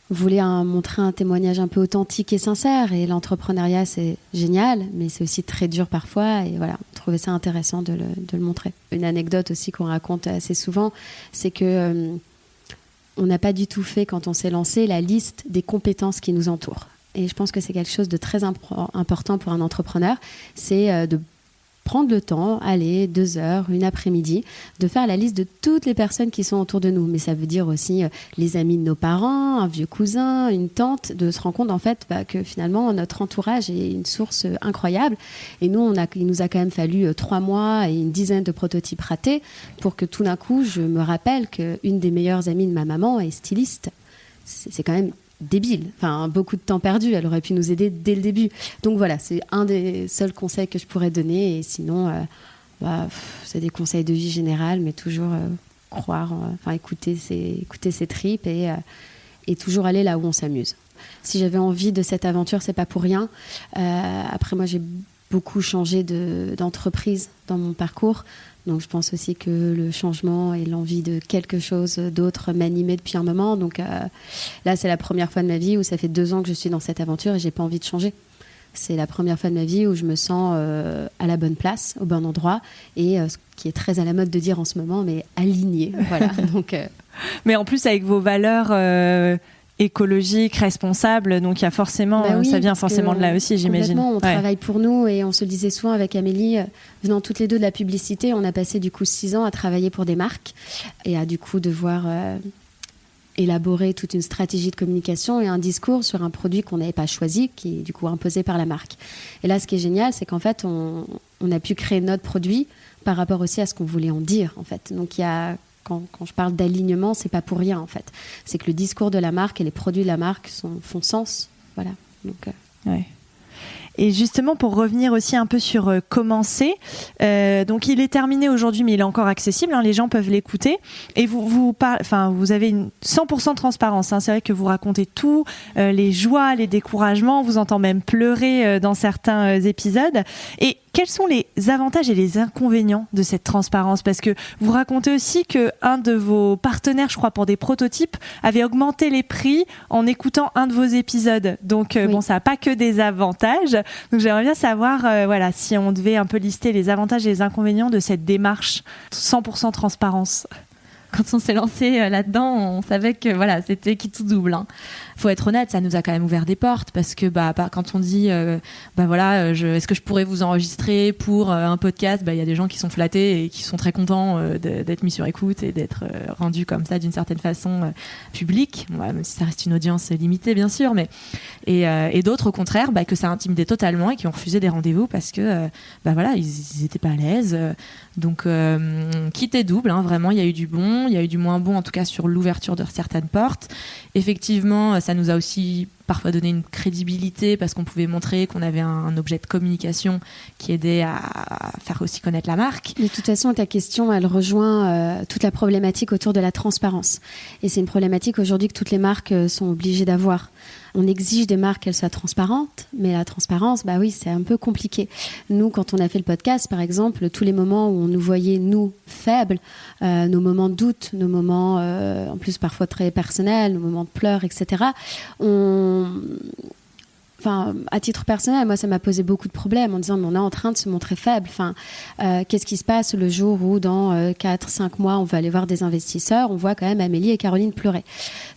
[SPEAKER 12] vous voulez montrer un témoignage un peu authentique et sincère et l'entrepreneuriat c'est génial, mais c'est aussi très dur parfois et voilà, on trouvait ça intéressant de le montrer. Une anecdote aussi qu'on raconte assez souvent, c'est que on n'a pas du tout fait quand on s'est lancé la liste des compétences qui nous entourent. Et je pense que c'est quelque chose de très important pour un entrepreneur, c'est de prendre le temps, 2 heures, une après-midi, de faire la liste de toutes les personnes qui sont autour de nous. Mais ça veut dire aussi les amis de nos parents, un vieux cousin, une tante, de se rendre compte en fait que finalement notre entourage est une source incroyable. Et nous, il nous a quand même fallu 3 mois et une dizaine de prototypes ratés pour que tout d'un coup, je me rappelle qu'une des meilleures amies de ma maman est styliste. C'est quand même débile, enfin beaucoup de temps perdu, elle aurait pu nous aider dès le début. Donc voilà, c'est un des seuls conseils que je pourrais donner et sinon c'est des conseils de vie générale, mais toujours écouter ses tripes et toujours aller là où on s'amuse. Si j'avais envie de cette aventure, c'est pas pour rien. Après moi j'ai beaucoup changé d'entreprise dans mon parcours. Donc je pense aussi que le changement et l'envie de quelque chose d'autre m'animait depuis un moment. Donc là, c'est la première fois de ma vie où ça fait 2 ans que je suis dans cette aventure et j'ai pas envie de changer. C'est la première fois de ma vie où je me sens à la bonne place, au bon endroit et ce qui est très à la mode de dire en ce moment, mais alignée. Voilà. Donc,
[SPEAKER 8] mais en plus avec vos valeurs écologique, responsable, donc il y a forcément, ça vient forcément de là aussi, j'imagine.
[SPEAKER 12] On travaille pour nous et on se le disait souvent avec Amélie, venant toutes les deux de la publicité, on a passé du coup 6 ans à travailler pour des marques et à du coup devoir élaborer toute une stratégie de communication et un discours sur un produit qu'on n'avait pas choisi, qui est du coup imposé par la marque. Et là, ce qui est génial, c'est qu'en fait, on a pu créer notre produit par rapport aussi à ce qu'on voulait en dire, en fait. Donc il y a Quand je parle d'alignement, c'est pas pour rien en fait. C'est que le discours de la marque et les produits de la marque font sens. Voilà. Donc,
[SPEAKER 8] ouais. Et justement, pour revenir aussi un peu sur Commencer, donc il est terminé aujourd'hui, mais il est encore accessible, les gens peuvent l'écouter. Et vous avez une 100% de transparence. C'est vrai que vous racontez tout, les joies, les découragements, on vous entend même pleurer dans certains épisodes. Et quels sont les avantages et les inconvénients de cette transparence ? Parce que vous racontez aussi qu'un de vos partenaires, je crois, pour des prototypes, avait augmenté les prix en écoutant un de vos épisodes. Donc, ça n'a pas que des avantages. Donc, j'aimerais bien savoir, si on devait un peu lister les avantages et les inconvénients de cette démarche 100% transparence.
[SPEAKER 6] Quand on s'est lancé là-dedans, on savait que c'était qui tout double. Faut être honnête, ça nous a quand même ouvert des portes parce que quand on dit est-ce que je pourrais vous enregistrer pour un podcast, il y a des gens qui sont flattés et qui sont très contents d'être mis sur écoute et d'être rendus comme ça d'une certaine façon public, même si ça reste une audience limitée bien sûr, mais et d'autres au contraire que ça intimidait totalement et qui ont refusé des rendez-vous parce que ils étaient pas à l'aise. Donc quitte et double, vraiment il y a eu du bon, il y a eu du moins bon en tout cas sur l'ouverture de certaines portes. Effectivement, ça nous a aussi parfois donné une crédibilité parce qu'on pouvait montrer qu'on avait un objet de communication qui aidait à faire aussi connaître la marque.
[SPEAKER 12] De toute façon, ta question, elle rejoint toute la problématique autour de la transparence. Et c'est une problématique aujourd'hui que toutes les marques sont obligées d'avoir. On exige des marques qu'elles soient transparentes, mais la transparence, c'est un peu compliqué. Nous, quand on a fait le podcast, par exemple, tous les moments où on nous voyait, nous, faibles, nos moments de doute, nos moments, en plus parfois très personnels, nos moments de pleurs, etc., Enfin, à titre personnel, moi, ça m'a posé beaucoup de problèmes en disant, mais on est en train de se montrer faible. Enfin, qu'est-ce qui se passe le jour où, dans 4-5 mois, on va aller voir des investisseurs? On voit quand même Amélie et Caroline pleurer.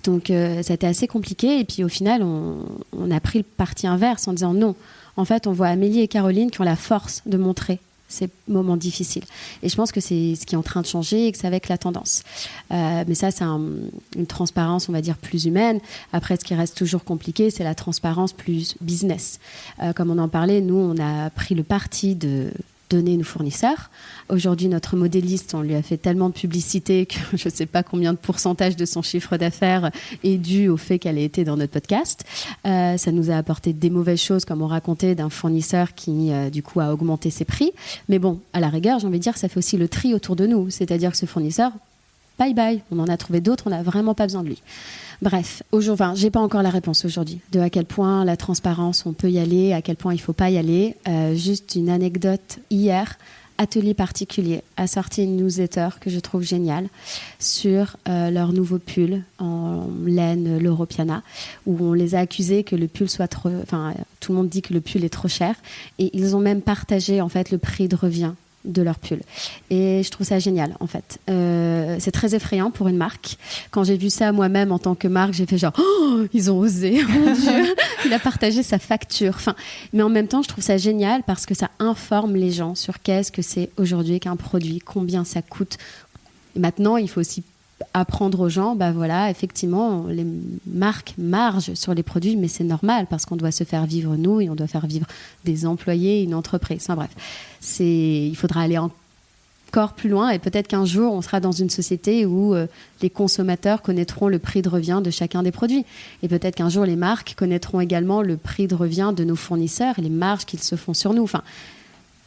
[SPEAKER 12] Donc, ça a été assez compliqué. Et puis, au final, on a pris le parti inverse en disant non. En fait, on voit Amélie et Caroline qui ont la force de montrer ces moments difficiles. Et je pense que c'est ce qui est en train de changer et que c'est avec la tendance. Mais ça, c'est une transparence, on va dire, plus humaine. Après, ce qui reste toujours compliqué, c'est la transparence plus business. Comme on en parlait, nous, on a pris le parti de donner nos fournisseurs. Aujourd'hui, notre modéliste, on lui a fait tellement de publicité que je ne sais pas combien de pourcentage de son chiffre d'affaires est dû au fait qu'elle ait été dans notre podcast. Ça nous a apporté des mauvaises choses, comme on racontait, d'un fournisseur qui, du coup, a augmenté ses prix. Mais bon, à la rigueur, j'ai envie de dire, ça fait aussi le tri autour de nous. C'est-à-dire que ce fournisseur, bye bye, on en a trouvé d'autres, on n'a vraiment pas besoin de lui. Bref, j'ai pas encore la réponse aujourd'hui de à quel point la transparence, on peut y aller, à quel point il faut pas y aller. Juste une anecdote, hier, Atelier Particulier a sorti une newsletter que je trouve géniale sur leur nouveau pull en laine l'Europiana, où on les a accusés que le pull soit trop... Enfin, tout le monde dit que le pull est trop cher, et ils ont même partagé en fait le prix de revient de leur pull. Et je trouve ça génial, en fait. C'est très effrayant pour une marque. Quand j'ai vu ça moi-même en tant que marque, j'ai fait genre, oh, ils ont osé, mon Dieu. Il a partagé sa facture. Enfin, mais en même temps, je trouve ça génial parce que ça informe les gens sur qu'est-ce que c'est aujourd'hui qu'un produit, combien ça coûte. Et maintenant, il faut aussi apprendre aux gens, bah voilà, effectivement, les marques margent sur les produits, mais c'est normal parce qu'on doit se faire vivre nous et on doit faire vivre des employés, une entreprise. Enfin bref, il faudra aller encore plus loin et peut-être qu'un jour, on sera dans une société où les consommateurs connaîtront le prix de revient de chacun des produits. Et peut-être qu'un jour, les marques connaîtront également le prix de revient de nos fournisseurs et les marges qu'ils se font sur nous. Enfin,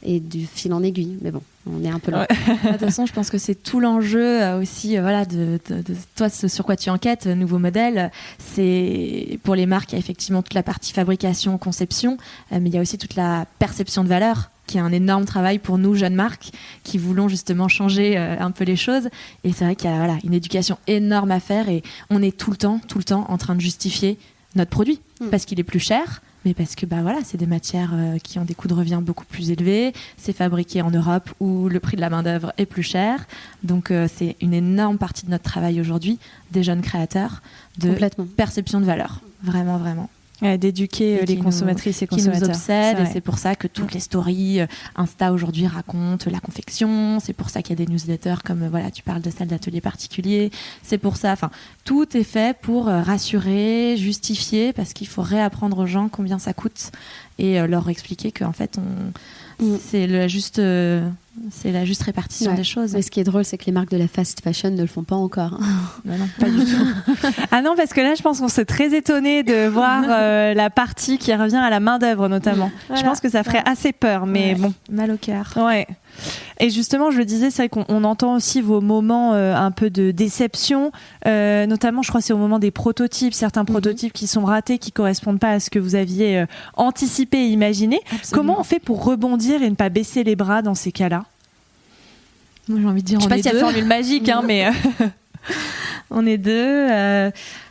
[SPEAKER 12] et du fil en aiguille. Mais bon, on est un peu loin.
[SPEAKER 11] De toute façon, je pense que c'est tout l'enjeu aussi voilà, de toi, ce sur quoi tu enquêtes, nouveau modèle. C'est pour les marques, il y a effectivement toute la partie fabrication, conception, mais il y a aussi toute la perception de valeur, qui est un énorme travail pour nous, jeunes marques, qui voulons justement changer un peu les choses. Et c'est vrai qu'il y a une éducation énorme à faire et on est tout le temps en train de justifier notre produit parce qu'il est plus cher, mais parce que c'est des matières qui ont des coûts de revient beaucoup plus élevés, c'est fabriqué en Europe où le prix de la main-d'œuvre est plus cher. Donc c'est une énorme partie de notre travail aujourd'hui, des jeunes créateurs, de perception de valeur. Vraiment, vraiment.
[SPEAKER 8] D'éduquer les consommatrices et consommateurs.
[SPEAKER 11] Qui nous obsèdent, et c'est pour ça que toutes les stories Insta aujourd'hui racontent la confection, c'est pour ça qu'il y a des newsletters comme tu parles de celle d'Atelier Particulier, c'est pour ça, tout est fait pour rassurer, justifier, parce qu'il faut réapprendre aux gens combien ça coûte et leur expliquer qu'en fait c'est la juste répartition des choses.
[SPEAKER 12] Mais ce qui est drôle, c'est que les marques de la fast fashion ne le font pas encore.
[SPEAKER 11] Non, pas du tout.
[SPEAKER 8] Ah non, parce que là, je pense qu'on serait très étonnés de voir la partie qui revient à la main-d'œuvre, notamment. Voilà, je pense que ça ferait assez peur, mais bon.
[SPEAKER 11] Mal au cœur.
[SPEAKER 8] Ouais. Et justement, je le disais, c'est vrai qu'on entend aussi vos moments un peu de déception, notamment, je crois, c'est au moment des prototypes, certains prototypes qui sont ratés, qui correspondent pas à ce que vous aviez anticipé et imaginé. Absolument. Comment on fait pour rebondir et ne pas baisser les bras dans ces cas-là ?
[SPEAKER 11] Moi, j'ai envie de dire,
[SPEAKER 8] je sais pas s'il y a de formule magique, mais
[SPEAKER 11] on est deux.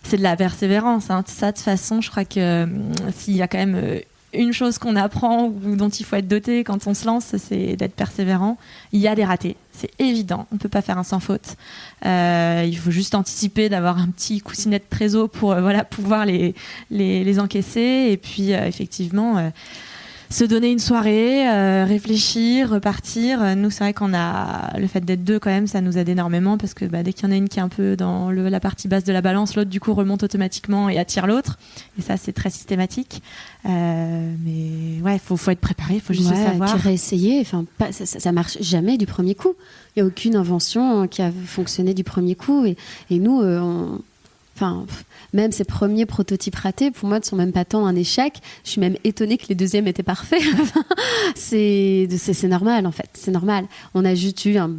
[SPEAKER 11] C'est de la persévérance. Ça, de toute façon, je crois que s'il y a quand même une chose qu'on apprend ou dont il faut être doté quand on se lance, c'est d'être persévérant. Il y a des ratés, c'est évident. On ne peut pas faire un sans faute. Il faut juste anticiper d'avoir un petit coussinet de trésor pour pouvoir les encaisser. Et puis, effectivement... se donner une soirée, réfléchir, repartir. Nous, c'est vrai qu'on a le fait d'être deux quand même, ça nous aide énormément parce que dès qu'il y en a une qui est un peu dans la partie basse de la balance, l'autre du coup remonte automatiquement et attire l'autre. Et ça, c'est très systématique. Mais ouais, faut être préparé, il faut juste savoir.
[SPEAKER 12] Et puis réessayer. Enfin, ça marche jamais du premier coup. Il y a aucune invention qui a fonctionné du premier coup. Et nous, même ces premiers prototypes ratés, pour moi, ne sont même pas tant un échec. Je suis même étonnée que les deuxièmes étaient parfaits. C'est normal, en fait. C'est normal. On a juste eu un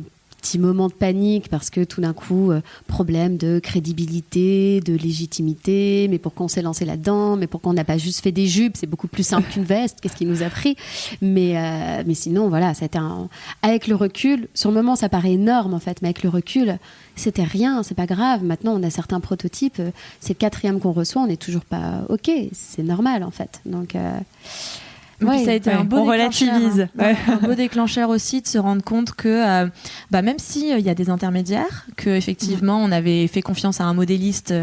[SPEAKER 12] petit moment de panique parce que tout d'un coup, problème de crédibilité, de légitimité, mais pourquoi on s'est lancé là-dedans, mais pourquoi on n'a pas juste fait des jupes, c'est beaucoup plus simple qu'une veste, qu'est-ce qui nous a pris, mais sinon voilà, ça a été avec le recul, sur le moment ça paraît énorme en fait, mais avec le recul, c'était rien, c'est pas grave. Maintenant on a certains prototypes, c'est le 4e qu'on reçoit, on n'est toujours pas ok, c'est normal en fait, donc
[SPEAKER 11] Ouais, ça a été un beau déclencheur,
[SPEAKER 8] relativise.
[SPEAKER 11] Un beau déclencheur aussi de se rendre compte que même si il y a des intermédiaires, que effectivement on avait fait confiance à un modéliste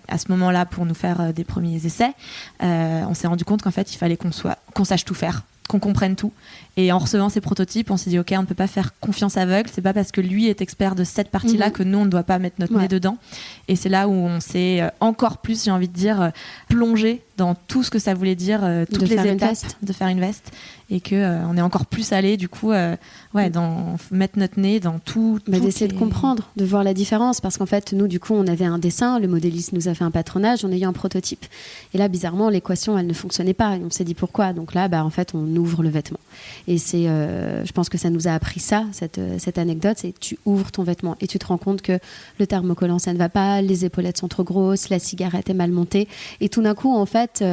[SPEAKER 11] à ce moment-là pour nous faire des premiers essais, on s'est rendu compte qu'en fait il fallait qu'on sache tout faire, qu'on comprenne tout. Et en recevant ces prototypes, on s'est dit ok, on ne peut pas faire confiance aveugle, c'est pas parce que lui est expert de cette partie-là que nous on ne doit pas mettre notre nez dedans. Et c'est là où on s'est encore plus, j'ai envie de dire, plongé dans tout ce que ça voulait dire, toutes les étapes de faire une veste, et que on est encore plus allé du coup dans mettre notre nez dans tout.
[SPEAKER 12] D'essayer de comprendre, de voir la différence, parce qu'en fait nous du coup on avait un dessin, le modéliste nous a fait un patronage en ayant un prototype, et là bizarrement l'équation elle ne fonctionnait pas, et on s'est dit pourquoi, donc là en fait on ouvre le vêtement, et c'est je pense que ça nous a appris ça, cette anecdote, c'est tu ouvres ton vêtement et tu te rends compte que le thermocollant ça ne va pas, les épaulettes sont trop grosses, la cigarette est mal montée, et tout d'un coup en fait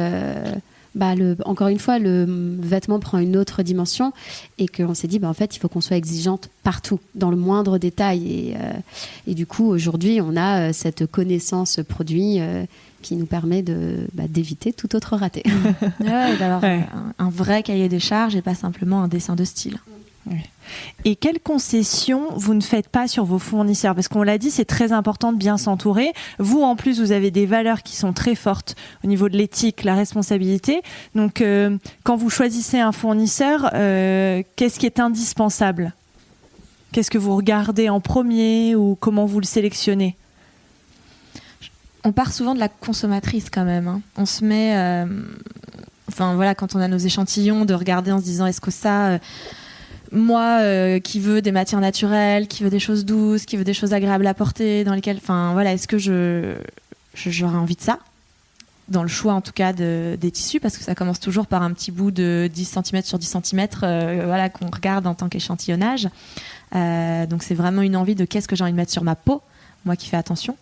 [SPEAKER 12] encore une fois, le vêtement prend une autre dimension, et qu'on s'est dit, en fait, il faut qu'on soit exigeante partout, dans le moindre détail. Et du coup, aujourd'hui, on a cette connaissance produit qui nous permet d'éviter tout autre raté.
[SPEAKER 11] D'avoir un vrai cahier des charges et pas simplement un dessin de style.
[SPEAKER 8] Et quelles concessions vous ne faites pas sur vos fournisseurs? Parce qu'on l'a dit, c'est très important de bien s'entourer. Vous, en plus, vous avez des valeurs qui sont très fortes au niveau de l'éthique, la responsabilité. Donc, quand vous choisissez un fournisseur, qu'est-ce qui est indispensable? Qu'est-ce que vous regardez en premier, ou comment vous le sélectionnez?
[SPEAKER 11] On part souvent de la consommatrice quand même, hein. On se met, quand on a nos échantillons, de regarder en se disant est-ce que ça... moi qui veux des matières naturelles, qui veux des choses douces, qui veux des choses agréables à porter, dans lesquelles, est-ce que j'aurais envie de ça, dans le choix en tout cas des tissus, parce que ça commence toujours par un petit bout de 10 cm sur 10 cm qu'on regarde en tant qu'échantillonnage. Donc c'est vraiment une envie de qu'est-ce que j'ai envie de mettre sur ma peau, moi qui fais attention.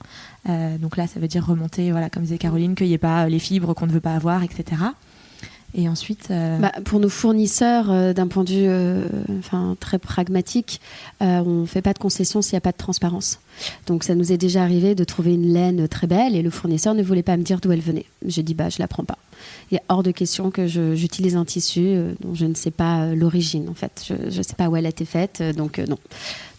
[SPEAKER 11] Donc là ça veut dire remonter, comme disait Caroline, qu'il n'y ait pas les fibres qu'on ne veut pas avoir, etc. Et ensuite,
[SPEAKER 12] pour nos fournisseurs, d'un point de vue très pragmatique, on ne fait pas de concessions s'il n'y a pas de transparence. Donc ça nous est déjà arrivé de trouver une laine très belle et le fournisseur ne voulait pas me dire d'où elle venait. J'ai dit je la prends pas. Il est hors de question que j'utilise un tissu dont je ne sais pas l'origine en fait. Je ne sais pas où elle a été faite, donc non.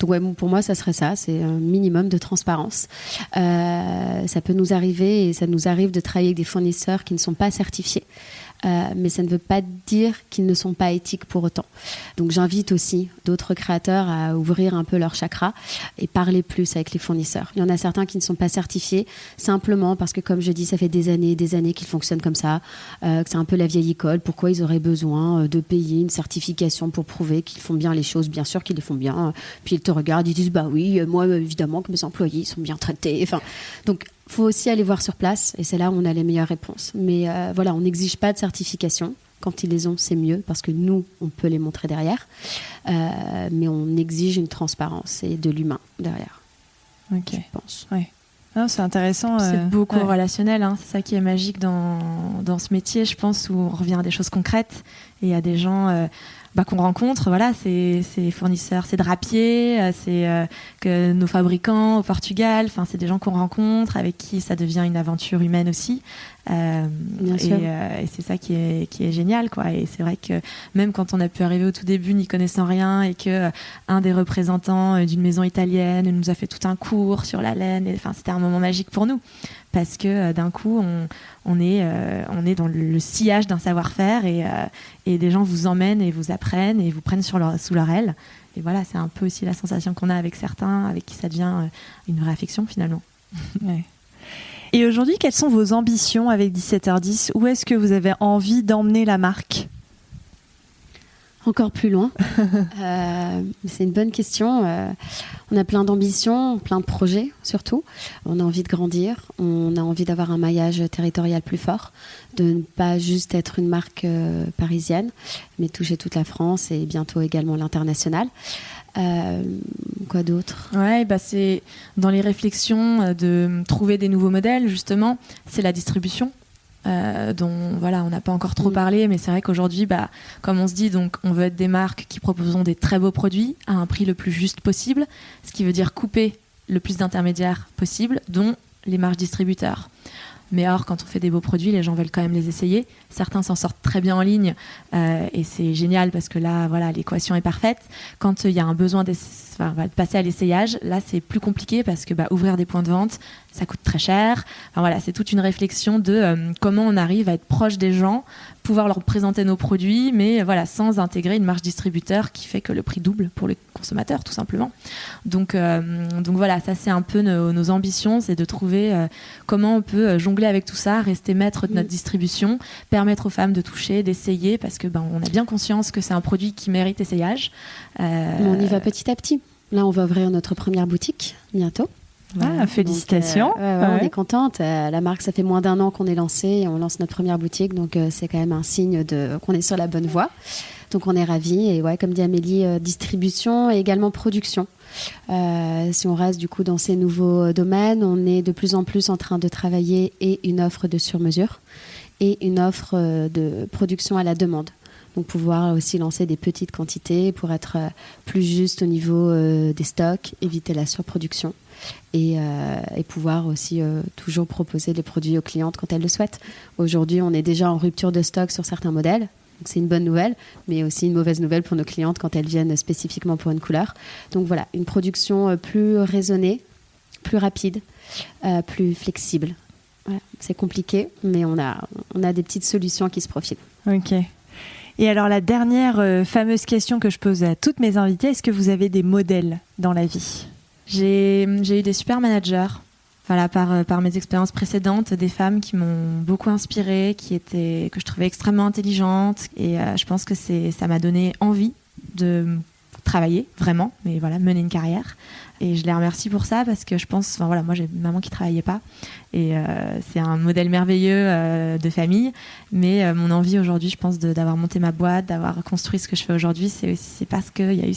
[SPEAKER 12] Donc pour moi ça serait ça, c'est un minimum de transparence. Ça peut nous arriver, et ça nous arrive de travailler avec des fournisseurs qui ne sont pas certifiés. Mais ça ne veut pas dire qu'ils ne sont pas éthiques pour autant. Donc j'invite aussi d'autres créateurs à ouvrir un peu leur chakra et parler plus avec les fournisseurs. Il y en a certains qui ne sont pas certifiés simplement parce que, comme je dis, ça fait des années qu'ils fonctionnent comme ça, que c'est un peu la vieille école. Pourquoi ils auraient besoin de payer une certification pour prouver qu'ils font bien les choses? Bien sûr qu'ils les font bien. Puis ils te regardent, ils disent oui, moi évidemment que mes employés sont bien traités. Donc il faut aussi aller voir sur place, et c'est là où on a les meilleures réponses. Mais on n'exige pas de certification. Quand ils les ont, c'est mieux, parce que nous, on peut les montrer derrière. Mais on exige une transparence et de l'humain derrière.
[SPEAKER 8] Ok.
[SPEAKER 12] Je pense.
[SPEAKER 8] Ouais. Non, c'est intéressant.
[SPEAKER 11] C'est beaucoup relationnel, hein. C'est ça qui est magique dans ce métier, je pense, où on revient à des choses concrètes et à des gens... qu'on rencontre, ces fournisseurs, ces drapiers, que nos fabricants au Portugal, c'est des gens qu'on rencontre, avec qui ça devient une aventure humaine aussi. Et c'est ça qui est génial, quoi. Et c'est vrai que même quand on a pu arriver au tout début n'y connaissant rien, et que un des représentants d'une maison italienne nous a fait tout un cours sur la laine, c'était un moment magique pour nous, parce que d'un coup on est dans le sillage d'un savoir-faire, et des gens vous emmènent et vous apprennent et vous prennent sous leur aile. Et voilà, c'est un peu aussi la sensation qu'on a avec certains, avec qui ça devient une vraie affection finalement.
[SPEAKER 8] Ouais. Et aujourd'hui, quelles sont vos ambitions avec 17h10? Où est-ce que vous avez envie d'emmener la marque?
[SPEAKER 12] Encore plus loin. C'est une bonne question. On a plein d'ambitions, plein de projets surtout. On a envie de grandir, on a envie d'avoir un maillage territorial plus fort, de ne pas juste être une marque parisienne, mais toucher toute la France et bientôt également l'international. Quoi d'autre ?
[SPEAKER 11] Ouais, c'est dans les réflexions de trouver des nouveaux modèles, justement, c'est la distribution. Dont on n'a pas encore trop parlé, mais c'est vrai qu'aujourd'hui, comme on se dit, donc on veut être des marques qui proposent des très beaux produits à un prix le plus juste possible, ce qui veut dire couper le plus d'intermédiaires possible, dont les marges distributeurs. Mais or, quand on fait des beaux produits, les gens veulent quand même les essayer. Certains s'en sortent très bien en ligne et c'est génial parce que là, l'équation est parfaite. Quand il y a un besoin de passer à l'essayage, là, c'est plus compliqué parce que ouvrir des points de vente, ça coûte très cher. C'est toute une réflexion de comment on arrive à être proche des gens, pouvoir leur présenter nos produits, mais sans intégrer une marge distributeur qui fait que le prix double pour les consommateurs, tout simplement. Donc ça c'est un peu nos ambitions, c'est de trouver comment on peut jongler avec tout ça, rester maître de notre distribution, permettre aux femmes de toucher, d'essayer, parce que on a bien conscience que c'est un produit qui mérite essayage.
[SPEAKER 12] On y va petit à petit. Là, on va ouvrir notre première boutique bientôt.
[SPEAKER 8] Félicitations.
[SPEAKER 12] Donc, on est contente. La marque, ça fait moins d'1 an qu'on est lancé et on lance notre première boutique, donc c'est quand même un signe qu'on est sur la bonne voie. Donc on est ravis et comme dit Amélie, distribution et également production. Si on reste du coup dans ces nouveaux domaines, on est de plus en plus en train de travailler et une offre de sur-mesure et une offre de production à la demande. Donc pouvoir aussi lancer des petites quantités pour être plus juste au niveau des stocks, éviter la surproduction et pouvoir aussi toujours proposer les produits aux clientes quand elles le souhaitent. Aujourd'hui, on est déjà en rupture de stock sur certains modèles. Donc c'est une bonne nouvelle, mais aussi une mauvaise nouvelle pour nos clientes quand elles viennent spécifiquement pour une couleur. Donc voilà, une production plus raisonnée, plus rapide, plus flexible. Voilà, c'est compliqué, mais on a des petites solutions qui se profilent.
[SPEAKER 8] Ok. Et alors la dernière fameuse question que je pose à toutes mes invitées, est-ce que vous avez des modèles dans la vie ?
[SPEAKER 11] J'ai eu des super managers. Par mes expériences précédentes, des femmes qui m'ont beaucoup inspirée, que je trouvais extrêmement intelligentes. Et je pense que ça m'a donné envie de travailler, vraiment, mais mener une carrière. Et je les remercie pour ça parce que je pense, moi j'ai une maman qui travaillait pas. Et c'est un modèle merveilleux de famille. Mais mon envie aujourd'hui, je pense, d'avoir monté ma boîte, d'avoir construit ce que je fais aujourd'hui, c'est parce qu'il y a eu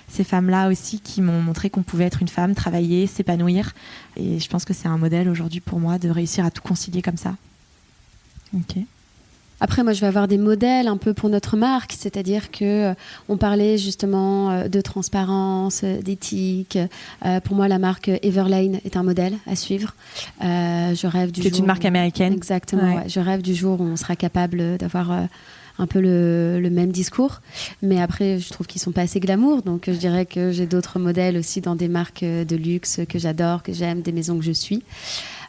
[SPEAKER 11] ces femmes-là aussi qui m'ont montré qu'on pouvait être une femme, travailler, s'épanouir. Et je pense que c'est un modèle aujourd'hui pour moi de réussir à tout concilier comme ça.
[SPEAKER 8] Ok.
[SPEAKER 12] Après, moi, je vais avoir des modèles un peu pour notre marque, c'est-à-dire que on parlait justement de transparence, d'éthique. Pour moi, la marque Everlane est un modèle à suivre. Je rêve du jour.
[SPEAKER 8] C'est une marque américaine.
[SPEAKER 12] Exactement. Ouais. Je rêve du jour où on sera capable d'avoir un peu le même discours. Mais après, je trouve qu'ils sont pas assez glamour. Donc, je dirais que j'ai d'autres modèles aussi dans des marques de luxe que j'adore, que j'aime, des maisons que je suis.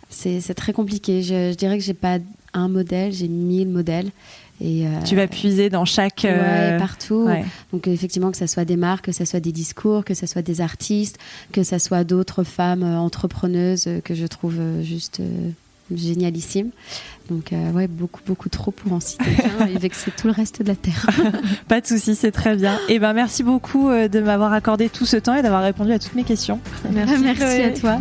[SPEAKER 12] C'est très compliqué. Je dirais que j'ai pas un modèle, j'ai 1000 modèles. Et
[SPEAKER 8] tu vas puiser dans chaque...
[SPEAKER 12] partout. Ouais. Donc effectivement, que ce soit des marques, que ce soit des discours, que ce soit des artistes, que ce soit d'autres femmes entrepreneuses que je trouve juste génialissimes. Donc beaucoup trop pour en citer qu'un et vexer tout le reste de la Terre.
[SPEAKER 8] Pas de souci, c'est très bien. Et merci beaucoup de m'avoir accordé tout ce temps et d'avoir répondu à toutes mes questions.
[SPEAKER 12] Merci à toi.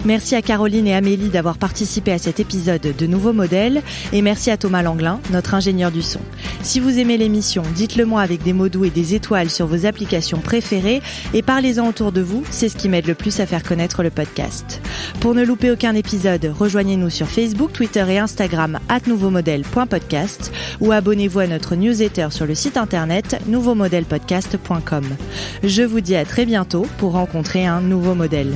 [SPEAKER 8] Merci à Caroline et Amélie d'avoir participé à cet épisode de Nouveaux Modèles et merci à Thomas Langlin, notre ingénieur du son. Si vous aimez l'émission, dites-le moi avec des mots doux et des étoiles sur vos applications préférées et parlez-en autour de vous, c'est ce qui m'aide le plus à faire connaître le podcast. Pour ne louper aucun épisode, rejoignez-nous sur Facebook, Twitter et Instagram @nouveaumodèle.podcast ou abonnez-vous à notre newsletter sur le site internet nouveaumodelepodcast.com. Je vous dis à très bientôt pour rencontrer un nouveau modèle.